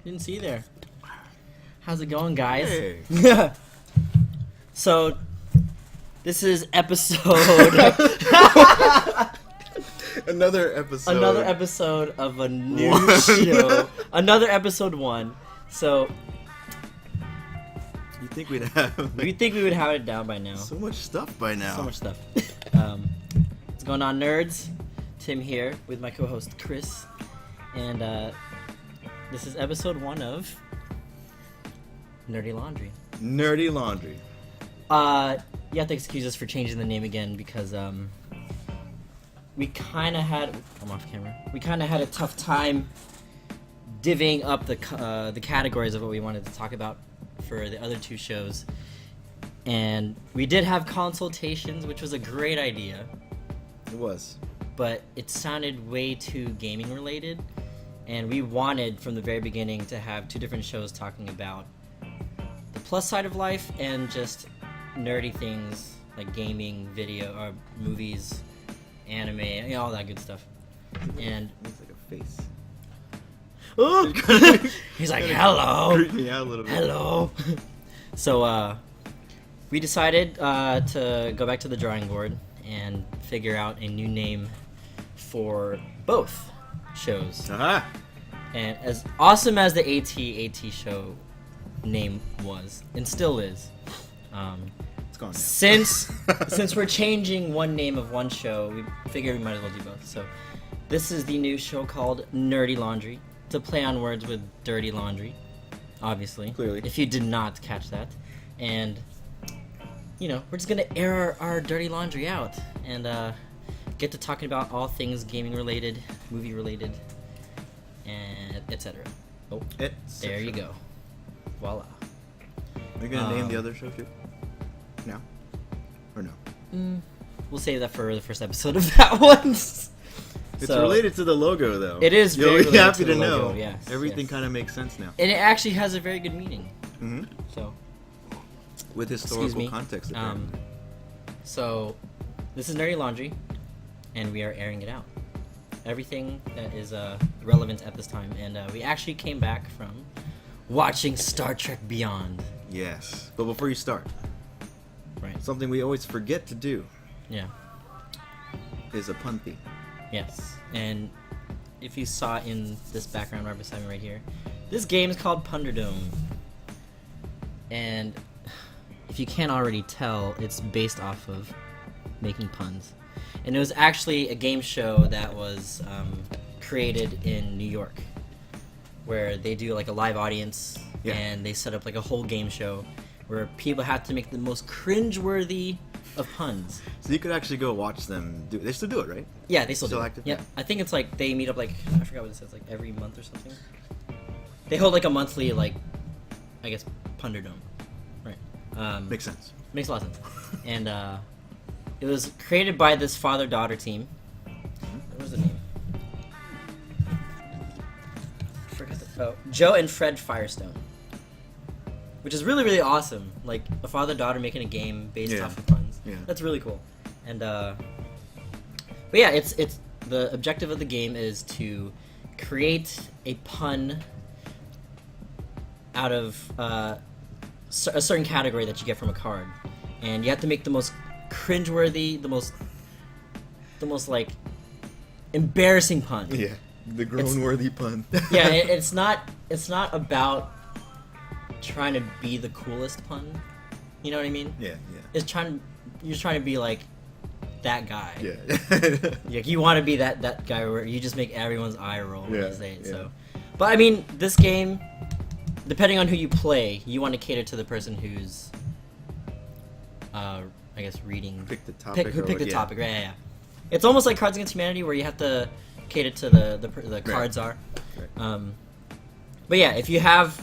Didn't see you there. How's it going, guys? Hey. So, this is episode... Another episode. Another episode of a new show. Another episode 1. So, You think we'd have... we think we would have it down by now. So much stuff by now. So much stuff. What's going on, nerds? Tim here with my co-host Chris, and this is episode 1 of NRDy Laundry. NRDy Laundry. You have to excuse us for changing the name again because we kind of had... I'm off camera. We kind of had a tough time divvying up the categories of what we wanted to talk about for the other 2 shows, and we did have consultations, which was a great idea. It was. But it sounded way too gaming related, and we wanted from the very beginning to have 2 different shows talking about the plus side of life and just nerdy things like gaming, video, or movies, anime, you know, all that good stuff. And Looks like a face. oh, he's like, hello, Creeped me out a little bit. hello. So we decided to go back to the drawing board and figure out a new name for both shows. Aha! And as awesome as the AT show name was and still is, It's gone now. since we're changing one name of one show, we figured we might as well do both. So this is the new show called NRDy Laundry, to play on words with dirty laundry, obviously. Clearly. If you did not catch that. And you know, we're just gonna air our dirty laundry out and get to talking about all things gaming related, movie related, and etc. Oh, there you go. Voila. Are you gonna name the other show too? No? Or no? We'll save that for the first episode of that one. It's related to the logo, though. It is very You'll be related happy to to the logo, know. yes, Everything yes. kind of makes sense now. And it actually has a very good meaning. Mm-hmm. So, With historical context, apparently. So, this is NRDy Laundry, and we are airing it out. Everything that is relevant at this time, and we actually came back from watching Star Trek Beyond. Yes. But before you start, Right. something we always forget to do Yeah. is a pun theme. Yes. And if you saw in this background right beside me right here, this game is called Punderdome. And if you can't already tell, it's based off of making puns. And it was actually a game show that was created in New York, where they do like a live audience, Yeah. and they set up like a whole game show where people have to make the most cringe-worthy of puns. So you could actually go watch them do. They still do it, right? Yeah, they still Still do it. active? Yeah, I think it's like they meet up like, I forgot what it says, like every month or something. They hold like a monthly, like, I guess, Punderdome. Right. Makes sense. Makes a lot of sense. And it was created by this father-daughter team. What was the name? I forgot Joe and Fred Firestone. Which is really, really awesome. Like, a father-daughter making a game based off of puns. Yeah. That's really cool. And but yeah, it's the objective of the game is to create a pun out of a certain category that you get from a card, and you have to make the most cringeworthy, the most like embarrassing pun. Yeah. The groan-worthy pun. Yeah, it's not about trying to be the coolest pun. You know what I mean? Yeah, You're trying to be like that guy. yeah. Like, you want to be that guy where you just make everyone's eye roll when Yeah, you say it. yeah. So, but I mean, this game, depending on who you play, you want to cater to the person who's, I guess, reading. Pick the topic. Who picked the yeah. topic? Right, yeah. It's almost like Cards Against Humanity, where you have to cater to the cards are. Right. But yeah, if you have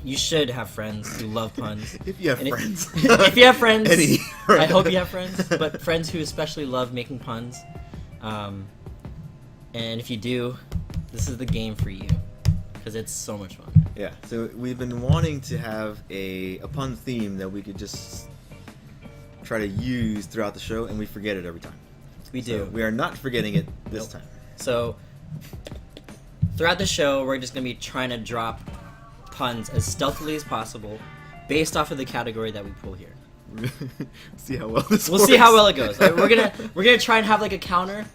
you should have friends who love puns. If you have And friends. If you have friends, Any. I hope you have friends, but friends who especially love making puns. And if you do, this is the game for you, because it's so much fun. Yeah, so we've been wanting to have a pun theme that we could just try to use throughout the show, and we forget it every time. We do. So we are not forgetting it this Nope. time. So throughout the show, we're just going to be trying to drop puns as stealthily as possible, based off of the category that we pull here. See how well this We'll works. see how well it goes. We're gonna try and have like a counter.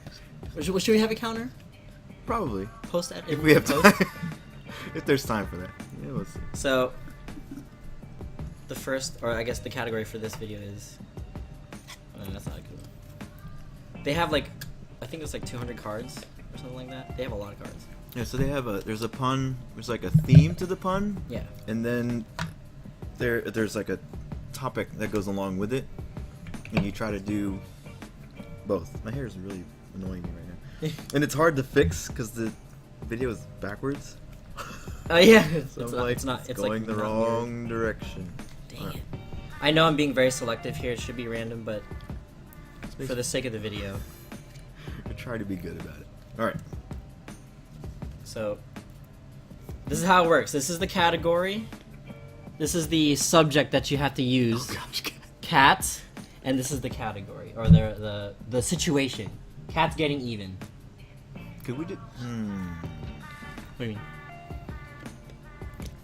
Should we have a counter? Probably. Post that If we have time. If there's time for that. Yeah, we'll see. So, the first, or I guess the category for this video is. Oh, that's not cool. They have like, I think it's like 200 cards or something like that. They have a lot of cards. Yeah, so they have there's a pun, there's like a theme to the pun. Yeah. And then there's like a topic that goes along with it. And you try to do both. My hair is really annoying me right now. And it's hard to fix because the video is backwards. Oh yeah. So it's going the not wrong direction. Dang it. I know I'm being very selective here. It should be random, but for the sake of the video. I try to be good about it. Alright. So, this is how it works. This is the category. This is the subject that you have to use. Oh gosh. Cats. And this is the category, or the situation. Cats getting even. Could we do... What do you mean?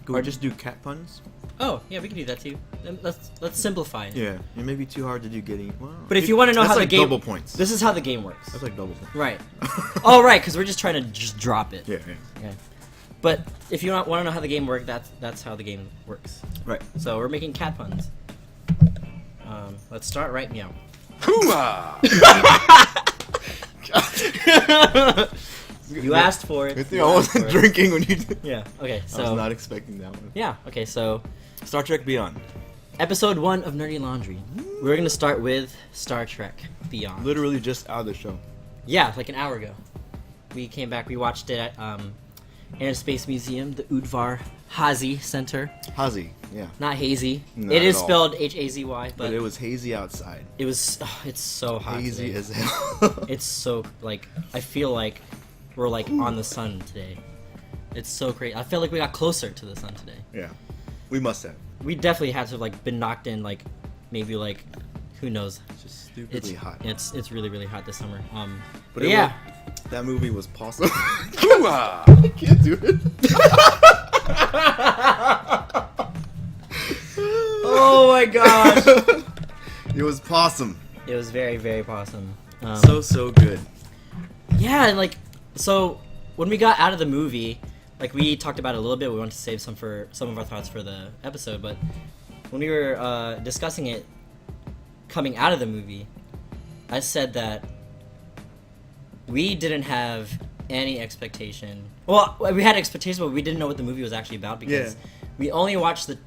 Could we just do cat puns? Oh, yeah, we can do that too. Then let's simplify it. Yeah. It may be too hard to do getting... Well, But if you want to know that's how like the game... double points. This is how the game works. That's like double points. Right. Oh, right, because we're just trying to just drop it. Yeah. Okay. But if you want to know how the game works, that's how the game works. Right. So we're making cat puns. Let's start right now. You asked for it. I think You I asked wasn't for it. drinking when you did. Yeah. Okay. So. I was not expecting that one. Yeah. Okay. So, Star Trek Beyond. episode 1 of NRDy Laundry. We're gonna start with Star Trek Beyond. Literally just out of the show. Yeah, like an hour ago. We came back. We watched it at Air and Space Museum, the Udvar Hazy Center. Hazy, yeah. Not hazy. Not it is at all. spelled Hazy, but But it was hazy outside. it was. It's so hot. Hazy today. as hell. It's so like I feel like we're like on the sun today. It's so great. I feel like we got closer to the sun today. Yeah. We must have. We definitely had to like been knocked in like maybe like who knows. It's just stupidly hot. It's really really hot this summer. But yeah. That movie was possum. I can't do it. Oh my gosh. It was possum. It was very very awesome. So good. Yeah, and like so when we got out of the movie, like we talked about it a little bit. We wanted to save some of our thoughts for the episode, but when we were discussing it coming out of the movie, I said that we didn't have any expectation. Well, we had expectations, but we didn't know what the movie was actually about because we only watched the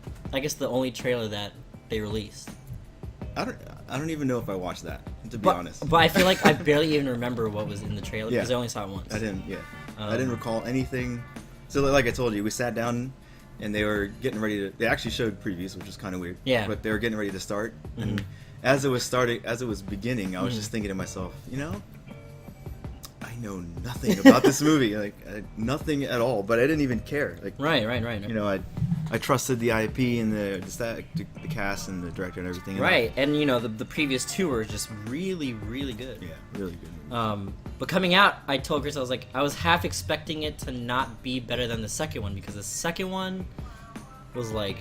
only trailer that they released. I don't even know if I watched that, to be honest. But I feel like I barely even remember what was in the trailer because I only saw it once. I didn't recall anything. So like I told you, we sat down and they were getting ready to. They actually showed previews, which is kind of weird. Yeah. But they were getting ready to start, and as it was beginning, I was just thinking to myself, I know nothing about this movie, like nothing at all. But I didn't even care. Like Right. I trusted the IP and the cast and the director and everything. Right, and the previous two were just really, really good. Yeah, really good movie. But coming out, I told Chris, I was half expecting it to not be better than the second one because the second one was like,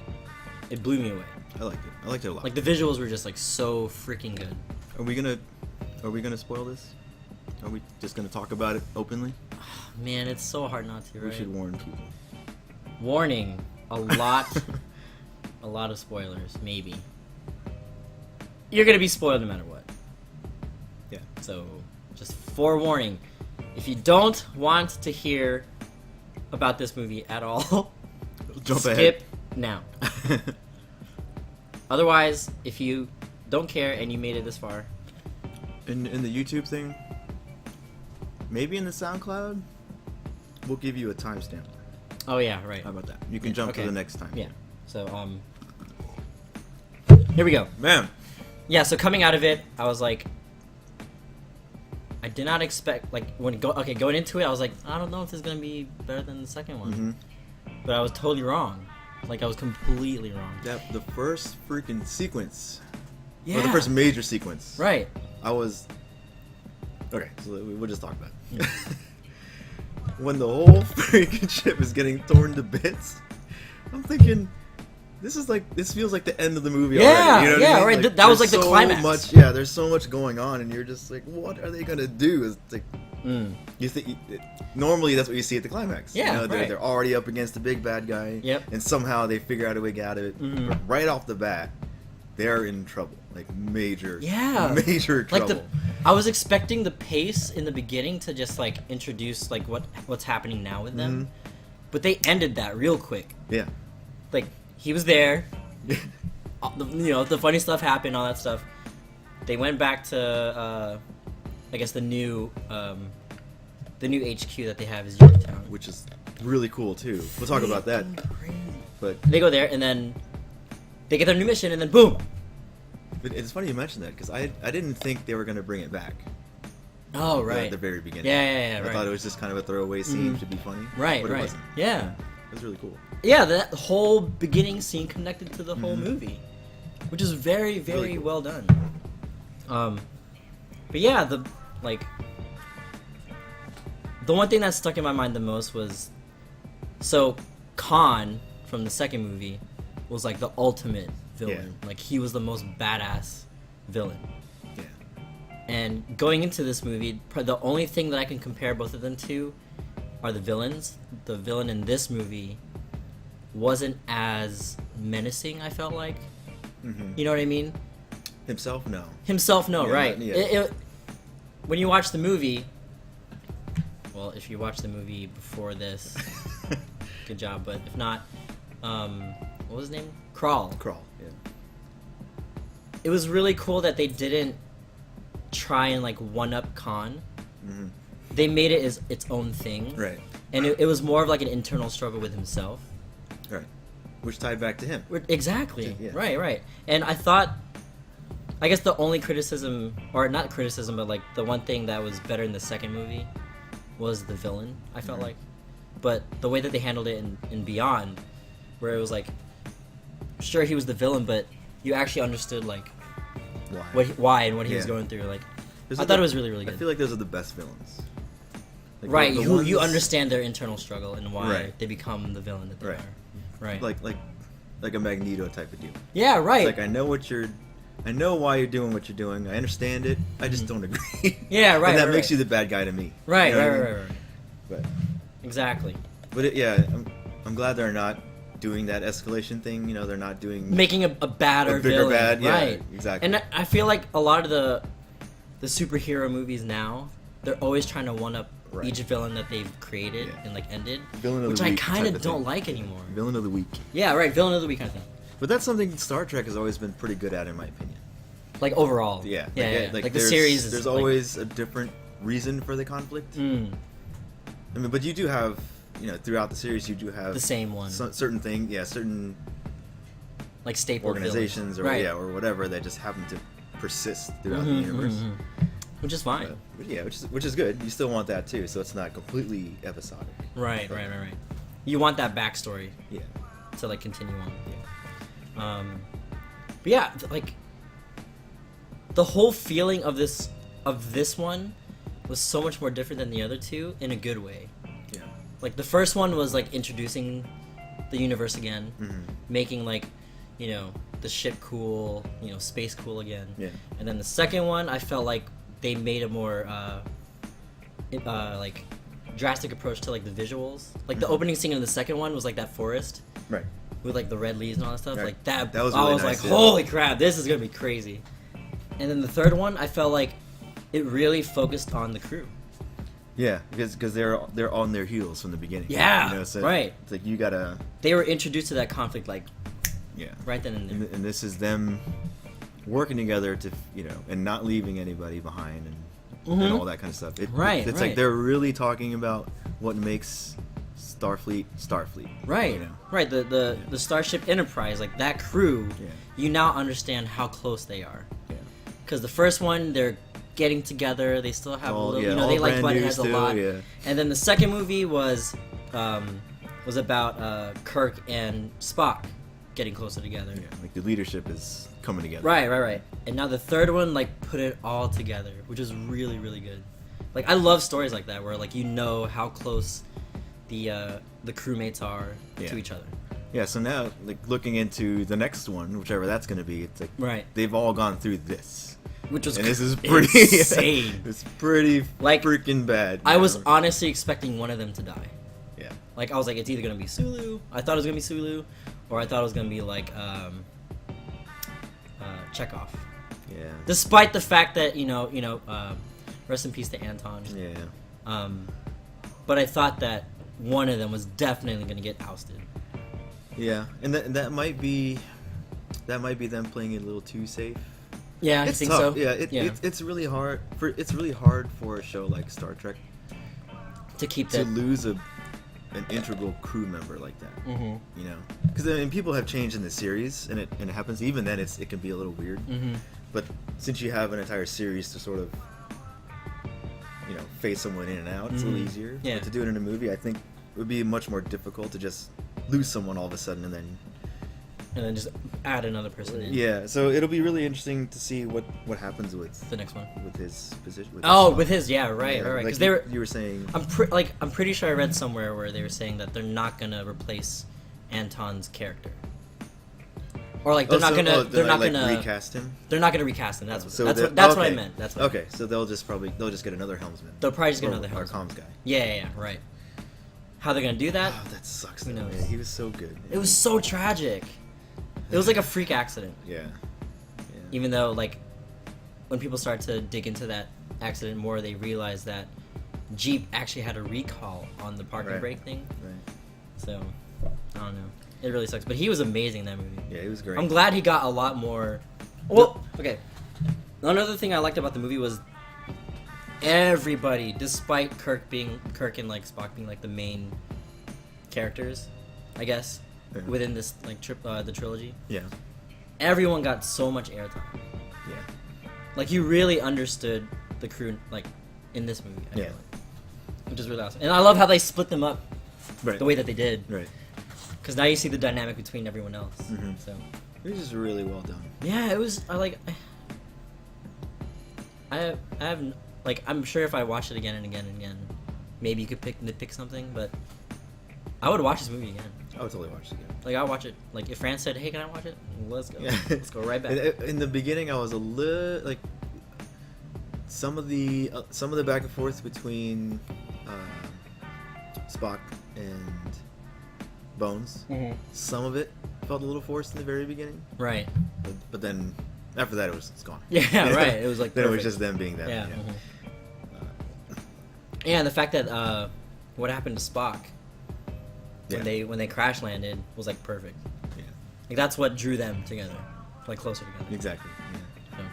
it blew me away. I liked it. I liked it a lot. Like the visuals were just like so freaking good. Are we gonna spoil this? Are we just gonna talk about it openly? Man, it's so hard not to, right? We should warn people. Warning, a lot of spoilers, maybe. You're gonna be spoiled no matter what. Yeah. So, just forewarning, if you don't want to hear about this movie at all, Jump skip ahead. now. Otherwise, if you don't care and you made it this far, in the YouTube thing, maybe in the SoundCloud, we'll give you a timestamp. oh yeah, right. How about that? You can jump to the next time. Yeah. So here we go. Man. Yeah. So coming out of it, I was like, I did not expect going into it, I was like, I don't know if this is gonna be better than the second one, but I was totally wrong. Like I was completely wrong. The first freaking sequence. Yeah. Or the first major sequence. Right. I was. Okay, so we'll just talk about it. When the whole freaking ship is getting torn to bits, I'm thinking, this feels like the end of the movie Yeah, already. You know what I mean? right. Like, That was there's like the so climax. There's so much going on, and you're just like, what are they gonna do? It's like, you think normally that's what you see at the climax. Yeah, you know, right. They're already up against the big bad guy. Yep. And somehow they figure out a way to get out of it. But right off the bat, they're in trouble, like major trouble. Like I was expecting the pace in the beginning to just like introduce like what's happening now with them, but they ended that real quick. Yeah. Like he was there, the funny stuff happened, all that stuff. They went back to I guess the new HQ that they have is Yorktown, Which is really cool too. We'll talk about that. Crazy. But They go there and then they get their new mission and then boom. it's funny you mentioned that because I didn't think they were gonna bring it back. Oh At right. the very beginning. Yeah, I right. thought it was just kind of a throwaway scene to be funny. Right, but it right. wasn't. Yeah. It was really cool. Yeah, that whole beginning scene connected to the whole movie, which is very, very Really cool. well done. But yeah, the one thing that stuck in my mind the most was, so Khan from the second movie was like the ultimate villain. Yeah. Like he was the most badass villain. Yeah. And going into this movie, the only thing that I can compare both of them to are the villains. The villain in this movie wasn't as menacing, I felt like. You know what I mean? Himself, no. Himself, no, Yeah, right. yeah. When you watch the movie, well, if you watch the movie before this, good job, but if not, what was his name? Crawl. Yeah. It was really cool that they didn't try and like one-up Khan. They made it as its own thing. Right. And it was more of like an internal struggle with himself. Right. Which tied back to him. Exactly. Yeah. Right. And I guess the only criticism, or not criticism, but like the one thing that was better in the second movie was the villain, I felt like. But the way that they handled it in Beyond, where it was like, sure, he was the villain, but you actually understood like why and what he was going through. Like, I thought it was really, really good. I feel like those are the best villains. Like, right, the you ones- understand their internal struggle and why Right. they become the villain that they Right. are. Right. Like a Magneto type of deal. Yeah, right. It's like I know why you're doing what you're doing. I understand it. I just don't agree. Yeah, right. And that right, makes right. you the bad guy to me. Right, You know what I right. mean? But Exactly. I'm glad they're not doing that escalation thing. You know, they're not doing Making a badder a bigger villain. bad. Yeah, Right. exactly. And I feel like a lot of the superhero movies now, they're always trying to one up Right. each villain that they've created Yeah. and like ended, Villain of which the I week kind type of of don't thing. like anymore. Villain of the week. Yeah, right. Villain of the week kind of thing. But that's something Star Trek has always been pretty good at, in my opinion. Like overall. Yeah. Yeah. Like the there's- series is There's like, always a different reason for the conflict. I mean, but you do have, throughout the series, you do have the same one. certain Like staple organizations villains. or whatever that just happen to persist throughout the universe. Which is fine. But yeah, which is good. You still want that too, so it's not completely episodic. Right. You want that backstory Yeah. to like continue on. Yeah. But yeah, like the whole feeling of this one was so much more different than the other two in a good way. Yeah. Like the first one was like introducing the universe again, making like, the ship cool, space cool again. Yeah. And then the second one, I felt like they made a more like drastic approach to like the visuals. Like the opening scene in the second one was like that forest Right. with like the red leaves and all that stuff. Right. Like that was I really was nice, like, yeah. holy crap, this is gonna be crazy. And then the third one, I felt like it really focused on the crew. Yeah, because they're on their heels from the beginning. Yeah, so right. It's like you gotta. They were introduced to that conflict like Yeah. right then and there. And this is them working together to, and not leaving anybody behind and all that kind of stuff. Right, It's right. like they're really talking about what makes Starfleet. Right, right. The Starship Enterprise, like that crew, Yeah. you now understand how close they are. Yeah. Because the first one, they're getting together. They still have a All- little, yeah, all they like brand butt new heads a still, lot. yeah. And then the second movie was about Kirk and Spock getting closer together. Yeah, like the leadership is coming together. Right. And now the third one, like, put it all together, which is really, really good. Like, I love stories like that, where, like, how close the crewmates are Yeah. to each other. Yeah, so now, like, looking into the next one, whichever that's going to be, it's like Right. they've all gone through this. Which was And this is pretty insane. It's pretty Like, freaking bad. I was honestly expecting one of them to die. Yeah. Like, I was like, it's either gonna be Sulu. I thought it was gonna be Sulu, or I thought it was gonna be like Chekhov. Yeah. Despite the fact that rest in peace to Anton. Yeah. But I thought that one of them was definitely gonna get ousted. Yeah, and that might be them playing it a little too safe. Yeah, I It's think tough. so. Yeah, it's really hard for a show like Star Trek to keep to that. lose an integral crew member like that. Mm-hmm. You know, because I mean, people have changed in the series, and it happens. Even then, it can be a little weird. Mm-hmm. But since you have an entire series to sort of phase someone in and out, it's a little easier. Yeah. But to do it in a movie, I think it would be much more difficult to just lose someone all of a sudden and then just add another person in. yeah. So it'll be really interesting to see what happens with The next one. with his position. With his, yeah, right. Like Because they were. you were saying. I'm pretty sure I read somewhere where they were saying that they're not gonna replace Anton's character, or like they're not gonna recast him. They're not gonna recast him. That's So what I meant. That's what okay. So they'll just get another helmsman. They'll probably just get Or another our helmsman. comms guy. Yeah, right. How they're gonna do that? Oh, that sucks. Who Though, knows? man. He was so good. It was so tragic. It was like a freak accident. Yeah. Even though, like, when people start to dig into that accident more, they realize that Jeep actually had a recall on the parking Right. brake thing. Right. So, I don't know. It really sucks. But he was amazing in that movie. Yeah, he was great. I'm glad he got a lot more. Well, okay. Another thing I liked about the movie was everybody, despite Kirk and like Spock being like the main characters, I guess, Yeah. within this like the trilogy, Yeah. everyone got so much airtime. Yeah. Like you really understood the crew, like in this movie. I feel Yeah. like. Which is really awesome, and I love how they split them up Right. the way that they did. Right. Because now you see the dynamic between everyone else. Mhm. So It was just really well done. yeah, it was. I have like I'm sure if I watch it again and again and again, maybe you could nitpick something, but I would watch this movie again. I would totally watch it again. Like I'll watch it. Like if Fran said, "Hey, can I watch it?" Let's go. Yeah. Let's go right back. In the beginning, I was a little like some of the back and forth between Spock and Bones. Mhm. Some of it felt a little forced in the very beginning, Right. but then after that, it's gone. Yeah. Right. It was like Then it was perfect. just them being them. Yeah. Yeah. Mhm. Yeah, and the fact that what happened to Spock Yeah. when they crash landed was like perfect. Yeah. Like that's what drew them together, like closer together. Exactly. Yeah. So.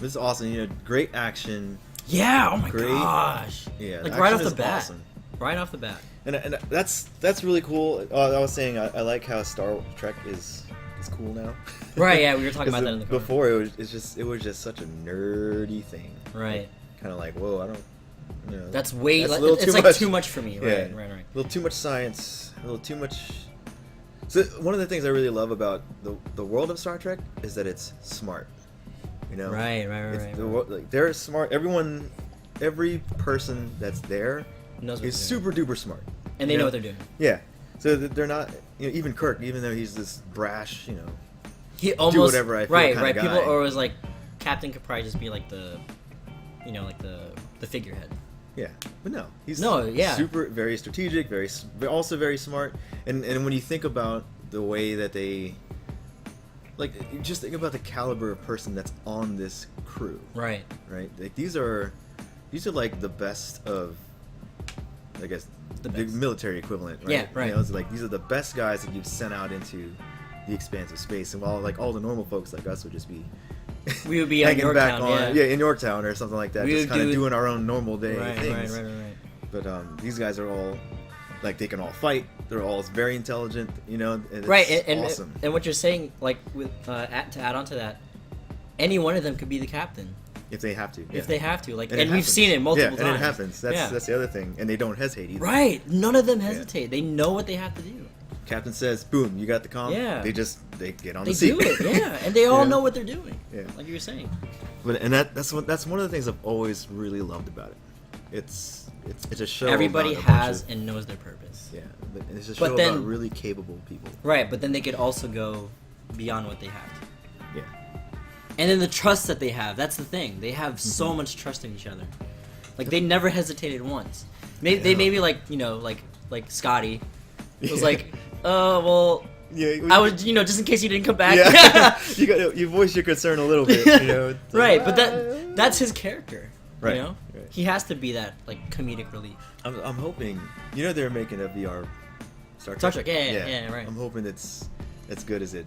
This is awesome. Great action. Yeah. Oh my Great. gosh. Yeah. Like the right action off the is bat. Awesome. Right off the bat. And that's really cool. I was saying I like how Star Trek is cool now. Right. Yeah. We were talking 'Cause about that in the car. before. It was just such a nerdy thing. Right. Kind of like, whoa, I don't. That's way. That's a Like, little it's too like much. too much for me. Right. Yeah. Right. A little too much science. A little too much. So one of the things I really love about the world of Star Trek is that it's smart. Right. Like they're smart. Every person that's there Knows what is they're doing. super duper smart. And they know what they're doing. Yeah. So they're not. Even Kirk, even though he's this brash, He almost whatever I feel right. kinda Right. guy. People are always like, Captain could probably just be like the figurehead. Yeah, but no, he's yeah. super, very strategic, also very smart. And when you think about the way that they, like, you just think about the caliber of person that's on this crew, Right. right? Like these are like the best of, I guess, The the best. military equivalent, right? Yeah, right. It's like these are the best guys that you've sent out into the expanse of space, and while like all the normal folks like us would just be. We would be in hanging back Yorktown, on, yeah. in Yorktown or something like that, We just would kind of do- doing our own normal day Right. things. Right. But these guys are all like they can all fight. They're all very intelligent, and it's Right. And awesome. and what you're saying, like with to add on to that, any one of them could be the captain if they have to. Yeah. if they have to. Like, And it and we've happens. seen it multiple yeah, times. and it happens. That's the other thing, and they don't hesitate either. Right. None of them hesitate. They know what they have to do. Captain says, "Boom, you got the comm." Yeah. They get on They the seat. do it, yeah, and they all Yeah. know what they're doing. Yeah. Like you were saying. But that's one of the things I've always really loved about it. it's a show. Everybody about a bunch has of- and knows their purpose. Yeah, but it's a But show then- about really capable people. Right, but then they could also go beyond what they have. Yeah. And then the trust that they have, that's the thing. They have so much trust in each other. Like, they never hesitated once. They maybe, like, you know, like Scotty was like, oh, well, Yeah, I would, you know, just in case you didn't come back. Yeah, you voice your concern a little bit, you know. It's Right, like, but that's his character. Right, You know? right. He has to be that, like, comedic relief. I'm hoping, you know, they're making a VR Star Trek. Star Trek, yeah, right. I'm hoping it's as good as it.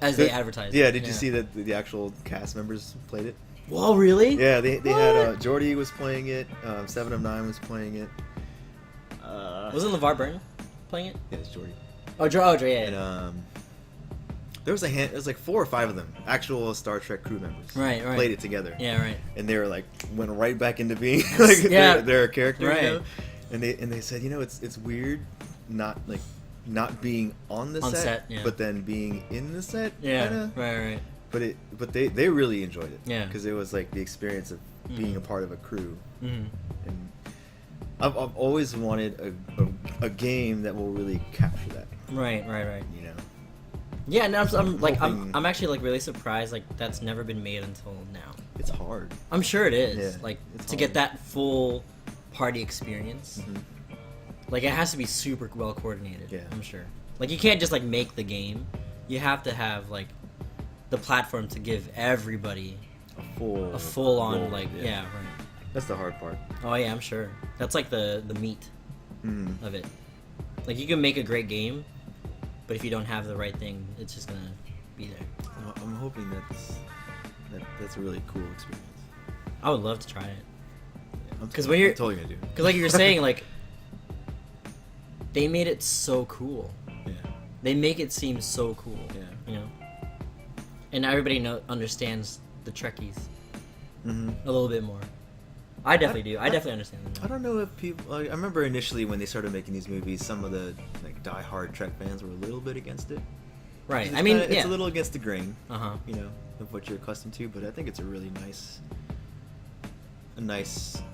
As they advertise. Yeah, did you see that the actual cast members played it? Whoa, really? Yeah, they had Jordy was playing it, 7 of 9 was playing it. Wasn't LeVar Burton playing it? Yeah, it's Jordy. Oh, yeah. And there was it was like 4 or 5 of them, actual Star Trek crew members. Right. Played it together. Yeah, right. And they were like went right back into being like Yeah. their character, Right. you know? And they said, you know, it's weird not being on the On set, yeah. but then being in the set. Yeah, Kinda. right. But they really enjoyed it. Yeah. Because it was like the experience of being a part of a crew. Mm-hmm. And I've always wanted a game that will really capture that. Right. You know. Yeah, and I'm hoping- I'm actually like really surprised like that's never been made until now. It's hard. I'm sure it is. Yeah, like it's to get hard. that full party experience. Mhm. Like it has to be super well coordinated. Yeah. I'm sure. Like you can't just like make the game. You have to have like the platform to give everybody a full on role, like yeah, right. That's the hard part. Oh yeah, I'm sure. That's like the meat Mm. of it. Like you can make a great game, but if you don't have the right thing, it's just gonna be there. I'm hoping that's a really cool experience. I would love to try it. I'm 'Cause when you're- I'm totally gonna do. Because like you were saying, like they made it so cool. Yeah. They make it seem so cool. Yeah. You know. And everybody understands the Trekkies Mm-hmm. a little bit more. I definitely do. I definitely understand them. I don't know if people. I remember initially when they started making these movies, some of the like die-hard Trek fans were a little bit against it. Right. It's I mean, kinda, yeah. it's a little against the grain, Uh huh. you know, of what you're accustomed to. But I think it's a really nice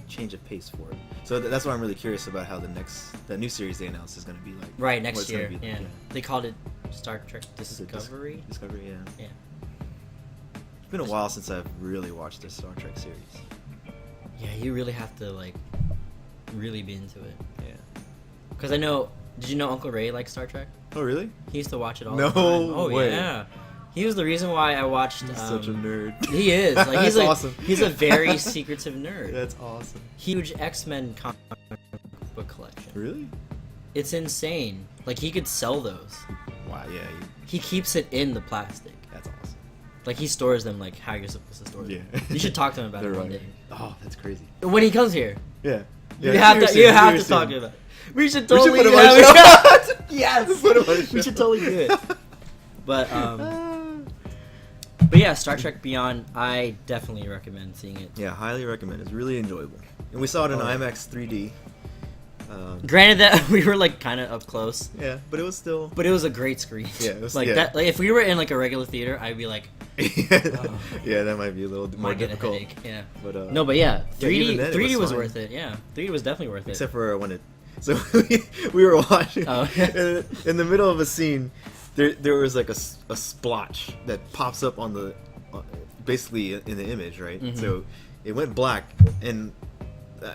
change of pace for it. So that's why I'm really curious about how that new series they announced is going to be like. Right what next it's gonna year. be, Yeah. They called it Star Trek Is it Discovery. Discovery, yeah. Yeah. It's been a while since I've really watched a Star Trek series. Yeah, you really have to like really be into it. Yeah. Because I know. Did you know Uncle Ray likes Star Trek? Oh really? He used to watch it all No the time. Oh way. yeah. He was the reason why I watched. He's such a nerd. He is. Like he's That's awesome. He's a very secretive nerd. That's awesome. Huge X-Men comic book collection. Really? It's insane. Like he could sell those. Wow. Yeah. He keeps it in the plastic. That's awesome. Like he stores them like how you're supposed to store them. Yeah. You should talk to him about it They're one right. day. Oh, that's crazy. When he comes here, Yeah. you have to talk to him about it. We should totally put him on have the it. show. Yes. Put him on the We show. should totally do it. But yeah, Star Trek Beyond, I definitely recommend seeing it. Yeah, highly recommend. It's really enjoyable. And we saw it in Oh, yeah. IMAX 3D. Granted that we were like kind of up close, Yeah, but it was still. but it was a great screen. Yeah, it was- like yeah. that. Like if we were in like a regular theater, I'd be like, Yeah, that might be a little more might get a difficult. headache. Yeah. But No, but yeah, 3D even then it 3D was fine. worth it. Yeah, 3D was definitely worth it. Except for when it. So we were watching. Oh. And in the middle of a scene, there was like a splotch that pops up on the. Basically in the image, right? Mhm. So it went black, and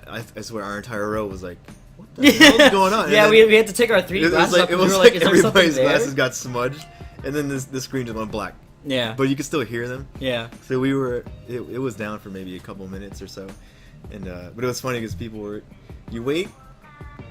I swear our entire row was like, "What the hell is going on?" And Yeah, then we had to take our 3D it was glasses like off. it and we was were like is there something everybody's there? glasses got smudged, and then the screen just went black. Yeah. But you could still hear them. Yeah. So we were, it was down for maybe a couple minutes or so, and but it was funny because people were, you wait,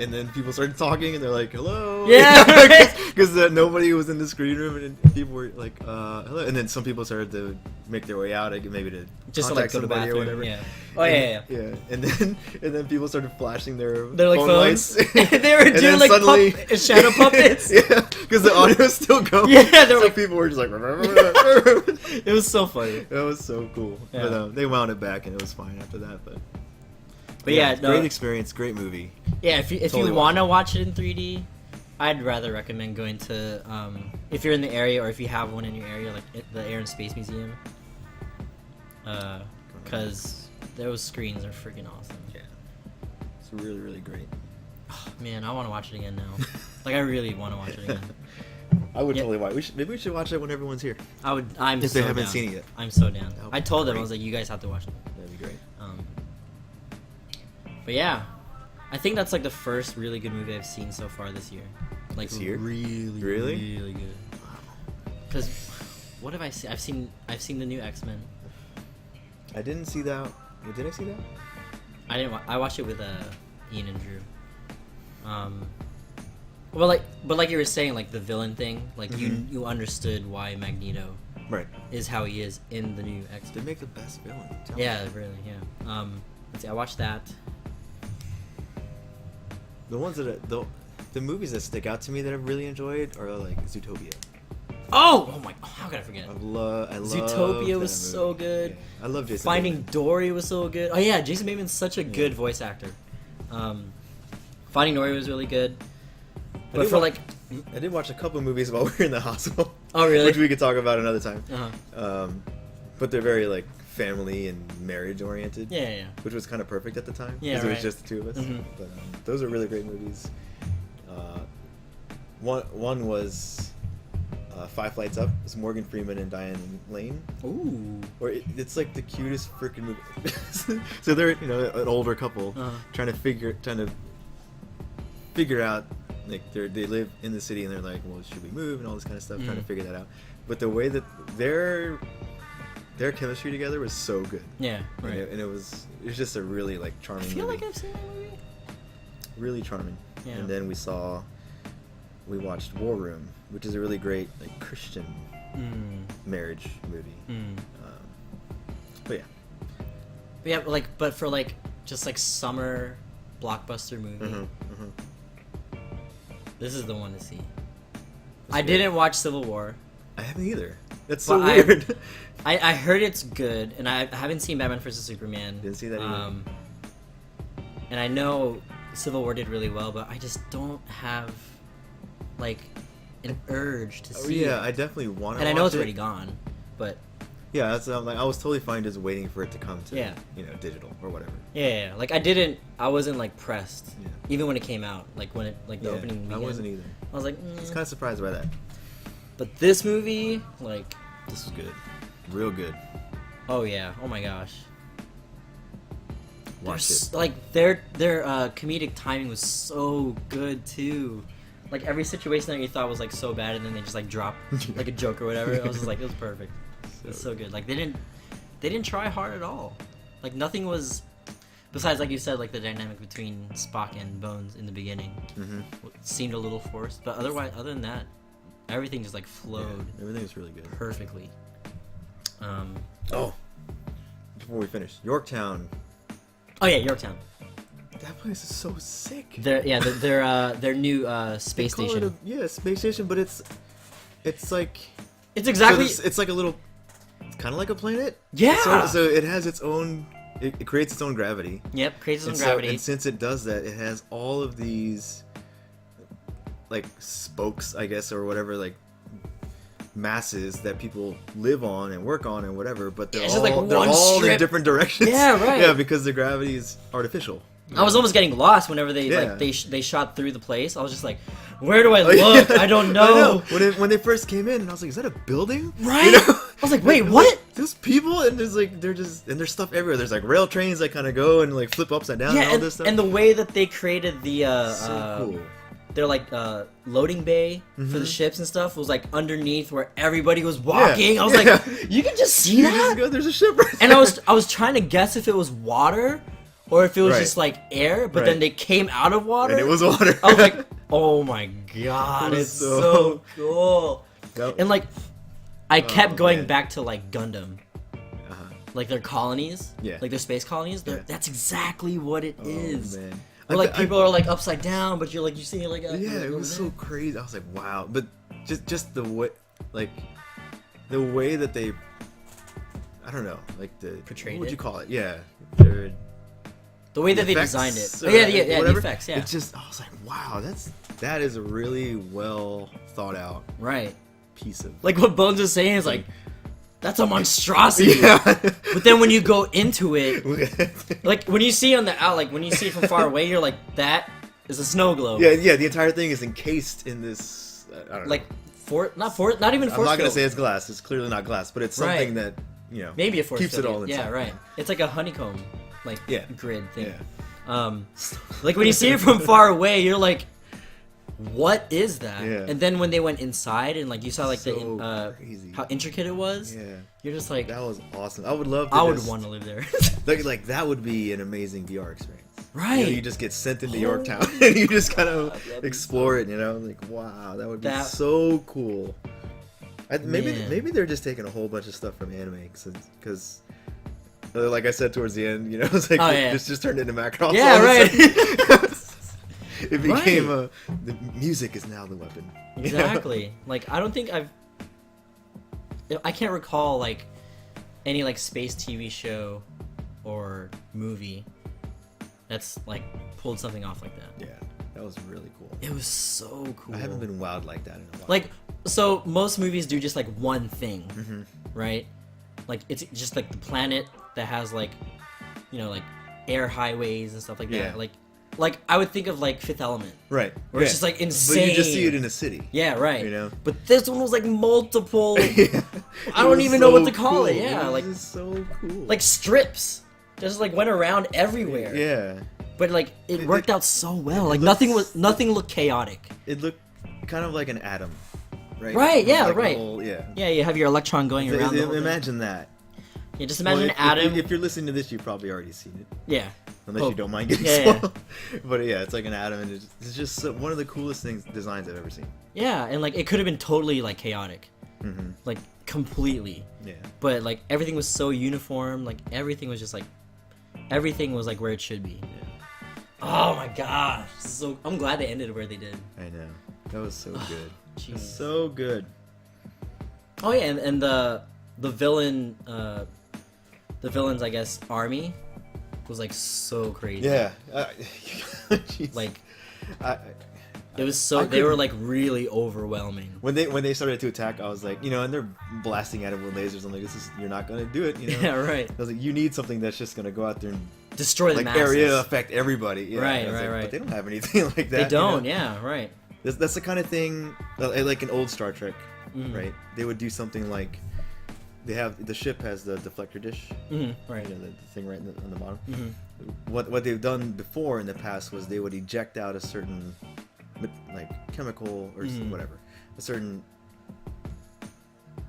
and then people started talking, and they're like, "Hello," Yeah, because nobody was in the screen room, and people were like, "Hello," and then some people started to make their way out, maybe to Just to contact like go to the somebody or bathroom. whatever. Yeah. Oh yeah. Yeah, and then people started flashing their They're like phone phones. lights. They were And doing then like suddenly- shadow puppets. Yeah, because the audio was still going. Yeah, they so were like- people were just like. It was so funny. That was so cool. Yeah. But they wound it back, and it was fine after that. But yeah, no, great experience, great movie. yeah. If Totally you want to watch it in 3D, I'd rather recommend going to if you're in the area or if you have one in your area, like the Air and Space Museum. Because those screens are freaking awesome. Yeah. really, really great. Man, I want to watch it again now. Like, I really want to watch it again. I would totally watch. Maybe we should watch it when everyone's here. I'm if so they haven't down. seen it yet. I'm so down. That would I be told them, I great. was like, you guys have to watch it. That'd be great. But yeah, I think that's like the first really good movie I've seen so far this year. Like This year? really, Really? really good. Because what have I seen? I've seen the new X-Men. I didn't see that. Did I see that? I didn't. I watched it with Ian and Drew. Well, but like you were saying, like the villain thing, like you understood why Magneto Right. is how he is in the new They X-Men. make the best villain. Tell Yeah, me. really, yeah. Let's see, I watched that. The ones that the movies that stick out to me that I've really enjoyed are like Zootopia. Oh my! How could I forget? I love Zootopia was that so movie. good. Yeah. I love Jason. Finding Bateman. Dory was so good. Oh yeah, Jason Bateman's such a good voice actor. Finding Dory was really good. But for like, I did watch a couple movies while we were in the hospital. Oh really? Which we could talk about another time. Uh-huh. But they're very like family and marriage oriented. Yeah. Which was kind of perfect at the time. Yeah, Because it was right. just the two of us. Mhm. But those are really great movies. One was Five Flights Up. It's Morgan Freeman and Diane Lane. Ooh. Or it's like the cutest freaking movie. So they're an older couple trying to figure out, like they live in the city and they're like, well, should we move and all this kind of stuff, trying to figure that out. But the way that their chemistry together was so good. Yeah. Right. And it was just a really like I charming feel movie. like I've seen that movie. Really charming. Yeah. And then we watched War Room, which is a really great like Christian marriage movie. But yeah. But for like just like summer blockbuster movie, this is the one to see. I didn't watch Civil War. I haven't either. That's so But weird. I heard it's good, and I haven't seen Batman vs Superman. Didn't see that either. And I know Civil War did really well, but I just don't have like an urge to see it. Yeah, I definitely want to. And I know it's already gone, but Yeah, that's like I was totally fine just waiting for it to come to Yeah. digital or whatever. yeah, like I wasn't like pressed, Yeah. even when it came out, like when it the opening weekend. I wasn't either. I was like, I was kind of surprised by that. But this movie, like, This was good, real good. oh yeah, oh my gosh. Watched it. Like their comedic timing was so good too. Like every situation that you thought was like so bad, and then they just like drop like a joke or whatever. It was just like it was perfect. It was so good. Like they didn't try hard at all. Like nothing was, besides like you said, like the dynamic between Spock and Bones in the beginning seemed a little forced. But other than that, everything just like flowed Everything was really good. perfectly. Oh, before we finish, Yorktown. Oh yeah, Yorktown. That place is so sick. Their new space They call station. it a space station, but it's like It's exactly. so it's like a little. It's kind of like a planet. Yeah. So it has its own. It creates its own gravity. Yep, creates its own And gravity. and since it does that, it has all of these like spokes, I guess, or whatever, like masses that people live on and work on and whatever. But they're Yeah, it's just, like, they're one all in strip. different directions. Yeah, right. Yeah, because the gravity is artificial. I was almost getting lost whenever they Yeah. like they shot through the place. I was just like, where do I look? I don't know. When they first came in, and I was like, "Is that a building?" Right? You know? I was like, wait, There's, what? like, there's people, and there's stuff everywhere. There's like rail trains that kind of go and like flip upside down Yeah, and all and, this stuff. and the way that they created the so cool. their like loading bay for the ships and stuff was like underneath where everybody was walking. I was like, you can just see You that. just go, there's a ship. Right And there. I was trying to guess if it was water or if it was Right. just like air, but Right. then they came out of water. And it was water. I was like, oh my god, It was it's so- so cool. Yep. And like, I kept going man. back to like Gundam, Uh-huh. like their colonies, Yeah. like their space colonies. Yeah. That's exactly what it is. Oh, man. Where like people are like upside down, but you're seeing it like Yeah, it was so crazy. I was like, wow. But just the way, like, the way that they, I don't know, like the Portrayed what would it? you call it? Yeah, their the way that they effects designed it. or Oh, yeah, the whatever. effects. Yeah, It's just, I was like, wow, that is a really well thought out right. piece of. Like what Bones is saying is like, that's a monstrosity. Yeah. But then when you go into it, like when you see on the out, like when you see it from far away, you're like, that is a snow globe. yeah. The entire thing is encased in this. I don't know. Like not even force. I'm not gonna field. say it's glass. It's clearly not glass, but it's something that maybe a force keeps field. it all inside. Yeah, right. It's like a honeycomb, like grid thing. Yeah. Like when you see it from far away, you're like, what is that? Yeah. And then when they went inside and like you saw like So crazy. how intricate it was, you're just like, that was awesome. I would love to I would want to live there. like that would be an amazing VR experience. Right. You just get sent into Yorktown and you just kind of explore it, like, wow, that would be so cool. Maybe they're just taking a whole bunch of stuff from anime because like I said towards the end, it's like just turned into Macross. Yeah, right. It became the music is now the weapon. Exactly. Like I don't think I can't recall like any like space TV show or movie that's like pulled something off like that. Yeah, that was really cool. It was so cool. I haven't been wowed like that in a while. Like, so most movies do just like one thing, right? Like it's just like the planet that has like, like air highways and stuff like that. Yeah. Like I would think of like Fifth Element, right? Where it's just like insane. But you just see it in a city. Yeah, right. You know. But this one was like multiple. I don't even know what to call it. Yeah, like it's so cool. Like strips, just like went around everywhere. Yeah. But like it worked out so well. Like nothing looked chaotic. It looked kind of like an atom, right? Right. Yeah. Like right. Yeah. You have your electron going around. Imagine that. Yeah, just imagine an atom. If you're listening to this, you've probably already seen it. Yeah. Unless you don't mind getting spoiled. But yeah, it's like an atom, and it's just one of the coolest designs I've ever seen. Yeah, and like it could have been totally like chaotic, like completely. Yeah. But like everything was so uniform. Like everything was just like, everything was like where it should be. Yeah. Oh my gosh! So I'm glad they ended where they did. I know. That was so good. Jeez. So good. Oh yeah, and the villain, the villain's I guess army was like so crazy. Yeah. Like it was so they were like really overwhelming. When they started to attack, I was like, and they're blasting at it with lasers. I'm like, you're not gonna do it. Yeah, right. I was like, you need something that's just gonna go out there and destroy the like masses. area affect everybody. Yeah. Right. But they don't have anything like that. They don't. Yeah, right. That's the kind of thing like an old Star Trek, right? They would do something like the ship has the deflector dish, right? The thing right on the bottom. What they've done before in the past was they would eject out a certain like chemical or whatever, a certain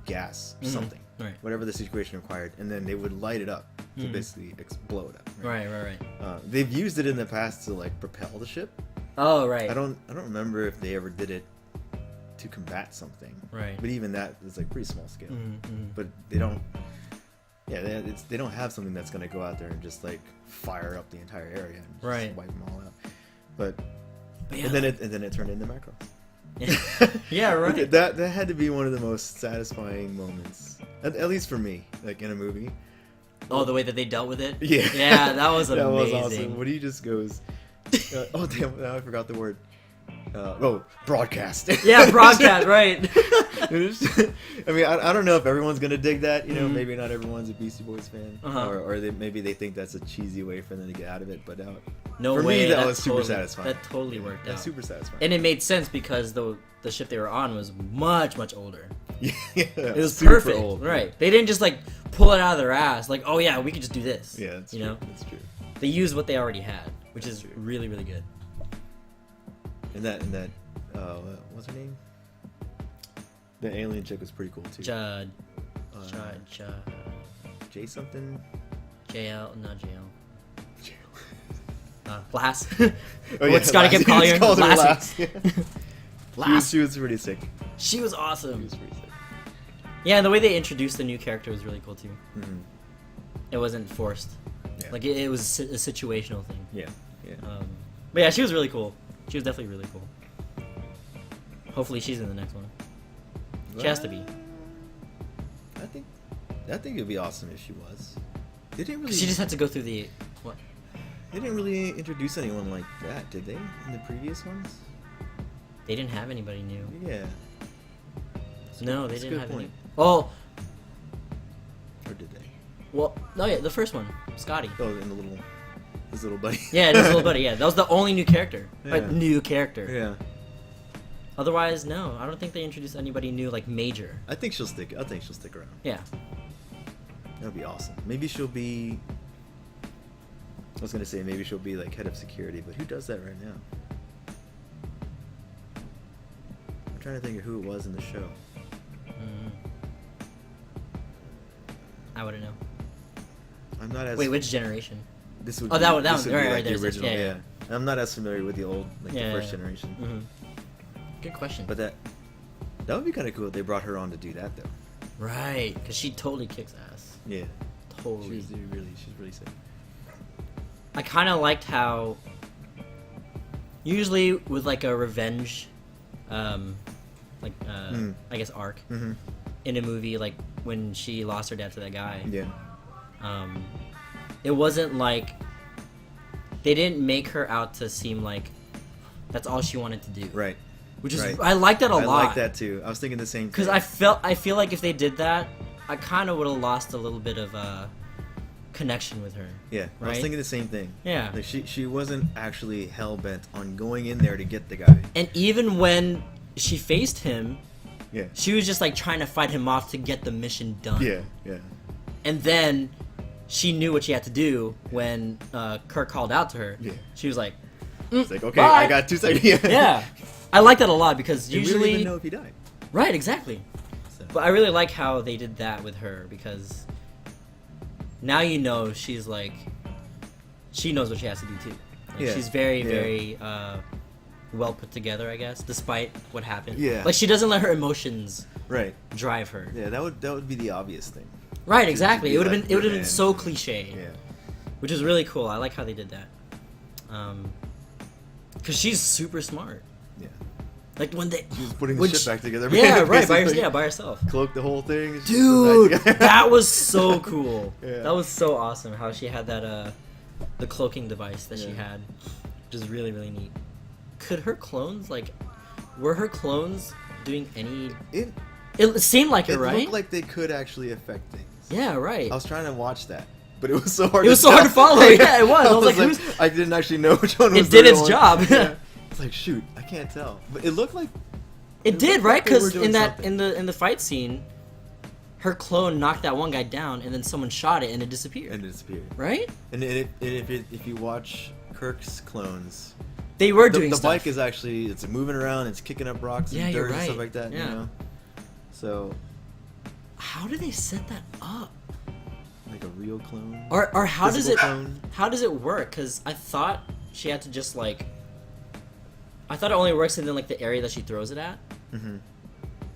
gas or something, right? Whatever the situation required, and then they would light it up to basically blow it up. Right. They've used it in the past to like propel the ship. Oh, right. I don't remember if they ever did it to combat something. Right. But even that is like pretty small scale. But they don't. Yeah, they don't have something that's gonna go out there and just like fire up the entire area and just wipe them all out. But yeah. and then it turned into Macross. Yeah, right. That had to be one of the most satisfying moments, at least for me, like in a movie. Oh, the way that they dealt with it. Yeah. Yeah, that was amazing. That was awesome. When he just goes, oh damn! Now I forgot the word. Broadcast. Yeah, broadcast, right. I mean, I don't know if everyone's gonna dig that. Maybe not everyone's a Beastie Boys fan, or maybe they think that's a cheesy way for them to get out of it. But no for way, me, that was super satisfying. That totally worked out. That's super satisfying. And it made sense because the ship they were on was much older. Yeah, it was super perfect. old. Right. They didn't just like pull it out of their ass. Like, oh yeah, we could just do this. Yeah, that's true. That's true. They used what they already had, which is really good. And that what's her name? The alien chick was pretty cool too. Jay something. JL, not JL. Lass. Scotty kept calling her Lass. Lass. She was pretty sick. She was awesome. She was pretty sick. Yeah, and the way they introduced the new character was really cool too. It wasn't forced. Yeah. Like it was a situational thing. Yeah. But yeah, she was really cool. She was definitely really cool. Hopefully she's in the next one. She has to be. I think it'd be awesome if she was. They didn't really. She just had to go through the what? They didn't really introduce anyone like that, did they? In the previous ones? They didn't have anybody new. Yeah. No, they didn't have any. Oh, Well, no, yeah, the first one, Scotty. Oh, and his little buddy. Yeah, his little buddy. Yeah, that was the only new character. Yeah. Like new character. Yeah. Otherwise, no, I don't think they introduced anybody new like major. I think she'll stick around. Yeah. That'd be awesome. Maybe she'll be. I was gonna say maybe she'll be like head of security, but who does that right now? I'm trying to think of who it was in the show. I wouldn't know. I'm not as. Wait, which generation? This would. Oh, that one. this would be Right, like the there's this, original. yeah. I'm not as familiar with the old, like Yeah, the first yeah. generation. Mm-hmm. Good question. But that would be kind of cool if they brought her on to do that though. Right, because she totally kicks ass. Yeah. Totally. She's really sick. I kind of liked how usually with like a revenge, I guess arc Mm-hmm. in a movie, like when she lost her dad to that guy. Yeah. It wasn't like they didn't make her out to seem like that's all she wanted to do. Right. Which is Right. I like that a lot. I like that too. I was thinking the same thing. Because I feel like if they did that, I kind of would have lost a little bit of connection with her. Yeah, I was Right? thinking the same thing. Yeah. Like she wasn't actually hell bent on going in there to get the guy. And even when she faced him, Yeah. she was just like trying to fight him off to get the mission done. Yeah. Yeah. And then she knew what she had to do when Kirk called out to her. Yeah. She was like, It's like, okay, Bye. I got 2 seconds. Yeah. yeah. I like that a lot because We don't usually even know if he died. right, exactly. So. But I really like how they did that with her because now you know she's like she knows what she has to do too. Like, Yeah. she's very Yeah. very well put together, I guess, despite what happened. Yeah. Like she doesn't let her emotions Right. drive her. Yeah, that would be the obvious thing. Right, exactly. be It would have like been revenge. so cliche. Yeah. Which is really cool. I like how they did that. Cuz she's super smart. Yeah. Like when they She was putting the when shit she- back together. Yeah, right, basically. by herself. Cloak the whole thing. and she Dude, put it back together. that was so cool. Yeah. That was so awesome how she had that the cloaking device that she Yeah. had, which is really really neat. Could her clones were her clones doing any? It seemed like it, It right? looked like they could actually affect things. Yeah, right. I was trying to watch that, but it was so hard. It was so hard to follow. Yeah, it was. I was like, who's- I didn't actually know which one was It did the its real job. one. Yeah. It's like, shoot, I can't tell, but it looked like It did, looked right? like they were Because doing in that something. in the fight scene, her clone knocked that one guy down, and then someone shot it, and it disappeared. and it disappeared. Right? And if you watch Kirk's clones, They were the doing the stuff. bike is actually it's moving around, it's kicking up rocks Yeah, and you're dirt and stuff right. like that. Yeah. You know, so How do they set that up? like a real clone. Or how does Physical it clone. how does it work? Because I thought she had to just like I thought it only works in like the area that she throws it at, Mm-hmm.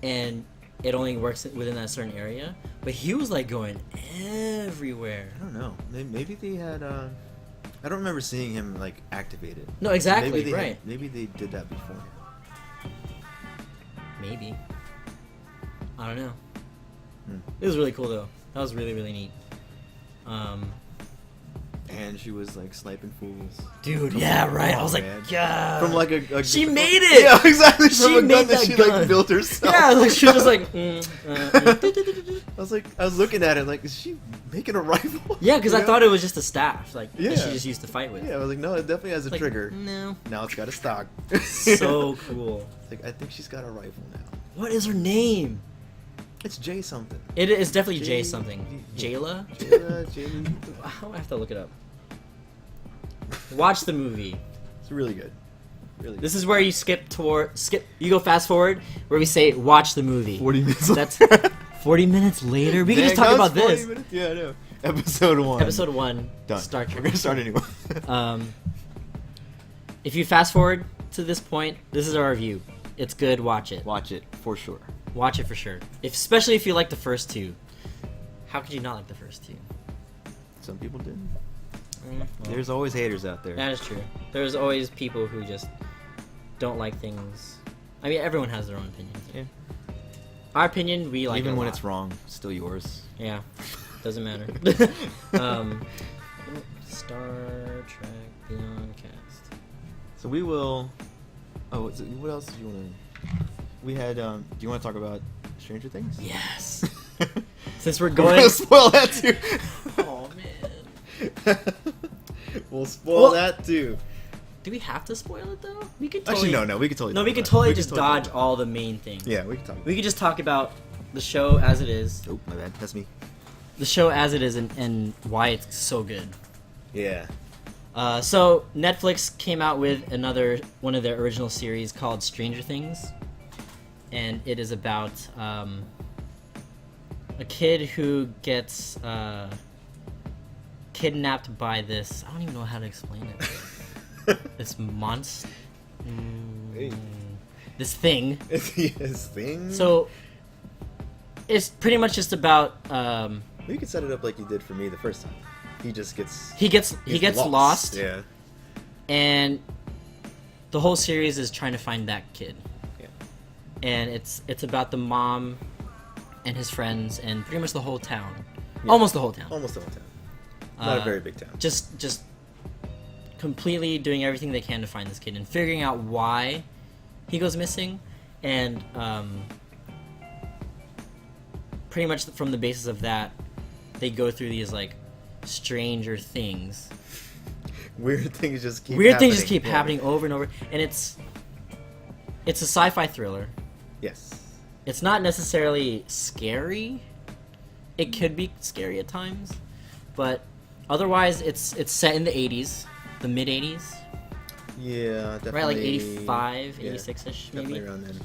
and it only works within that certain area. But he was like going everywhere. I don't know. Maybe they had. I don't remember seeing him like activated. No, exactly, Maybe they right. maybe they did that before. Maybe. I don't know. Hmm. It was really cool though. That was really really neat. And she was like sniping fools. Dude, yeah, right. I was like, man. yeah. From like a She made it! Yeah, exactly. From She a gun made that that she gun. like built herself. Yeah, like she was just like. I was looking at it like, is she making a rifle? Yeah, because I You know? thought it was just a staff, like that Yeah. she just used to fight with. Yeah, I was like, no, it definitely has a Like, trigger. No. Now it's got a stock. So cool. It's like I think she's got a rifle now. What is her name? It's Jay something. It is definitely Jay Jay- something. Jay- Jayla? Jay. I have to look it up. Watch the movie. It's really good. Really. This is where you you go fast forward, where we say watch the movie. 40 minutes. That's 40 minutes later. We can just talk about this. Yeah, I know. Episode 1. Episode 1, Done. Star We're Trek. gonna start anyway. If you fast forward to this point, this is our review. It's good. Watch it. Watch it for sure. Watch it for sure. Especially if you like the first two. How could you not like the first two? Some people didn't. Well, There's always haters out there. that is true. There's always people who just don't like things. I mean, everyone has their own opinions. Yeah. Our opinion, we like Even it a when lot. it's wrong, still yours. Yeah, doesn't matter. Star Trek Beyond cast. So we will. Oh, what else do you want to? We had. Do you want to talk about Stranger Things? Yes. Since we're I'm going, gonna spoil that too. We'll spoil Well- that too. Do we have to spoil it though? We could Actually, totally, no, we could totally. No, talk we could about it. totally We just could totally dodge talk all the main things. about it. Yeah, we can talk. We could just talk about the show as it is. Oh, my bad. That's me. The show as it is and why it's so good. Yeah. So Netflix came out with one of their original series called Stranger Things, and it is about a kid who gets kidnapped by this. I don't even know how to explain it. This monster. Hey. This thing. His thing. So it's pretty much just about you could set it up like you did for me the first time. He just gets. he gets lost, Yeah. and the whole series is trying to find that kid. Yeah. And it's about the mom and his friends and pretty much the whole town. Yeah. Almost the whole town. Almost the whole town. Not a very big town. Just completely doing everything they can to find this kid and figuring out why he goes missing, and pretty much from the basis of that, they go through these like stranger things. Weird things just keep. Weird things just happening. keep happening over and over, and it's a sci-fi thriller. Yes. It's not necessarily scary. It could be scary at times, but otherwise it's set in the 80s, the mid 80s, Yeah, definitely. right? Like 85, yeah, 86ish maybe. Definitely around then.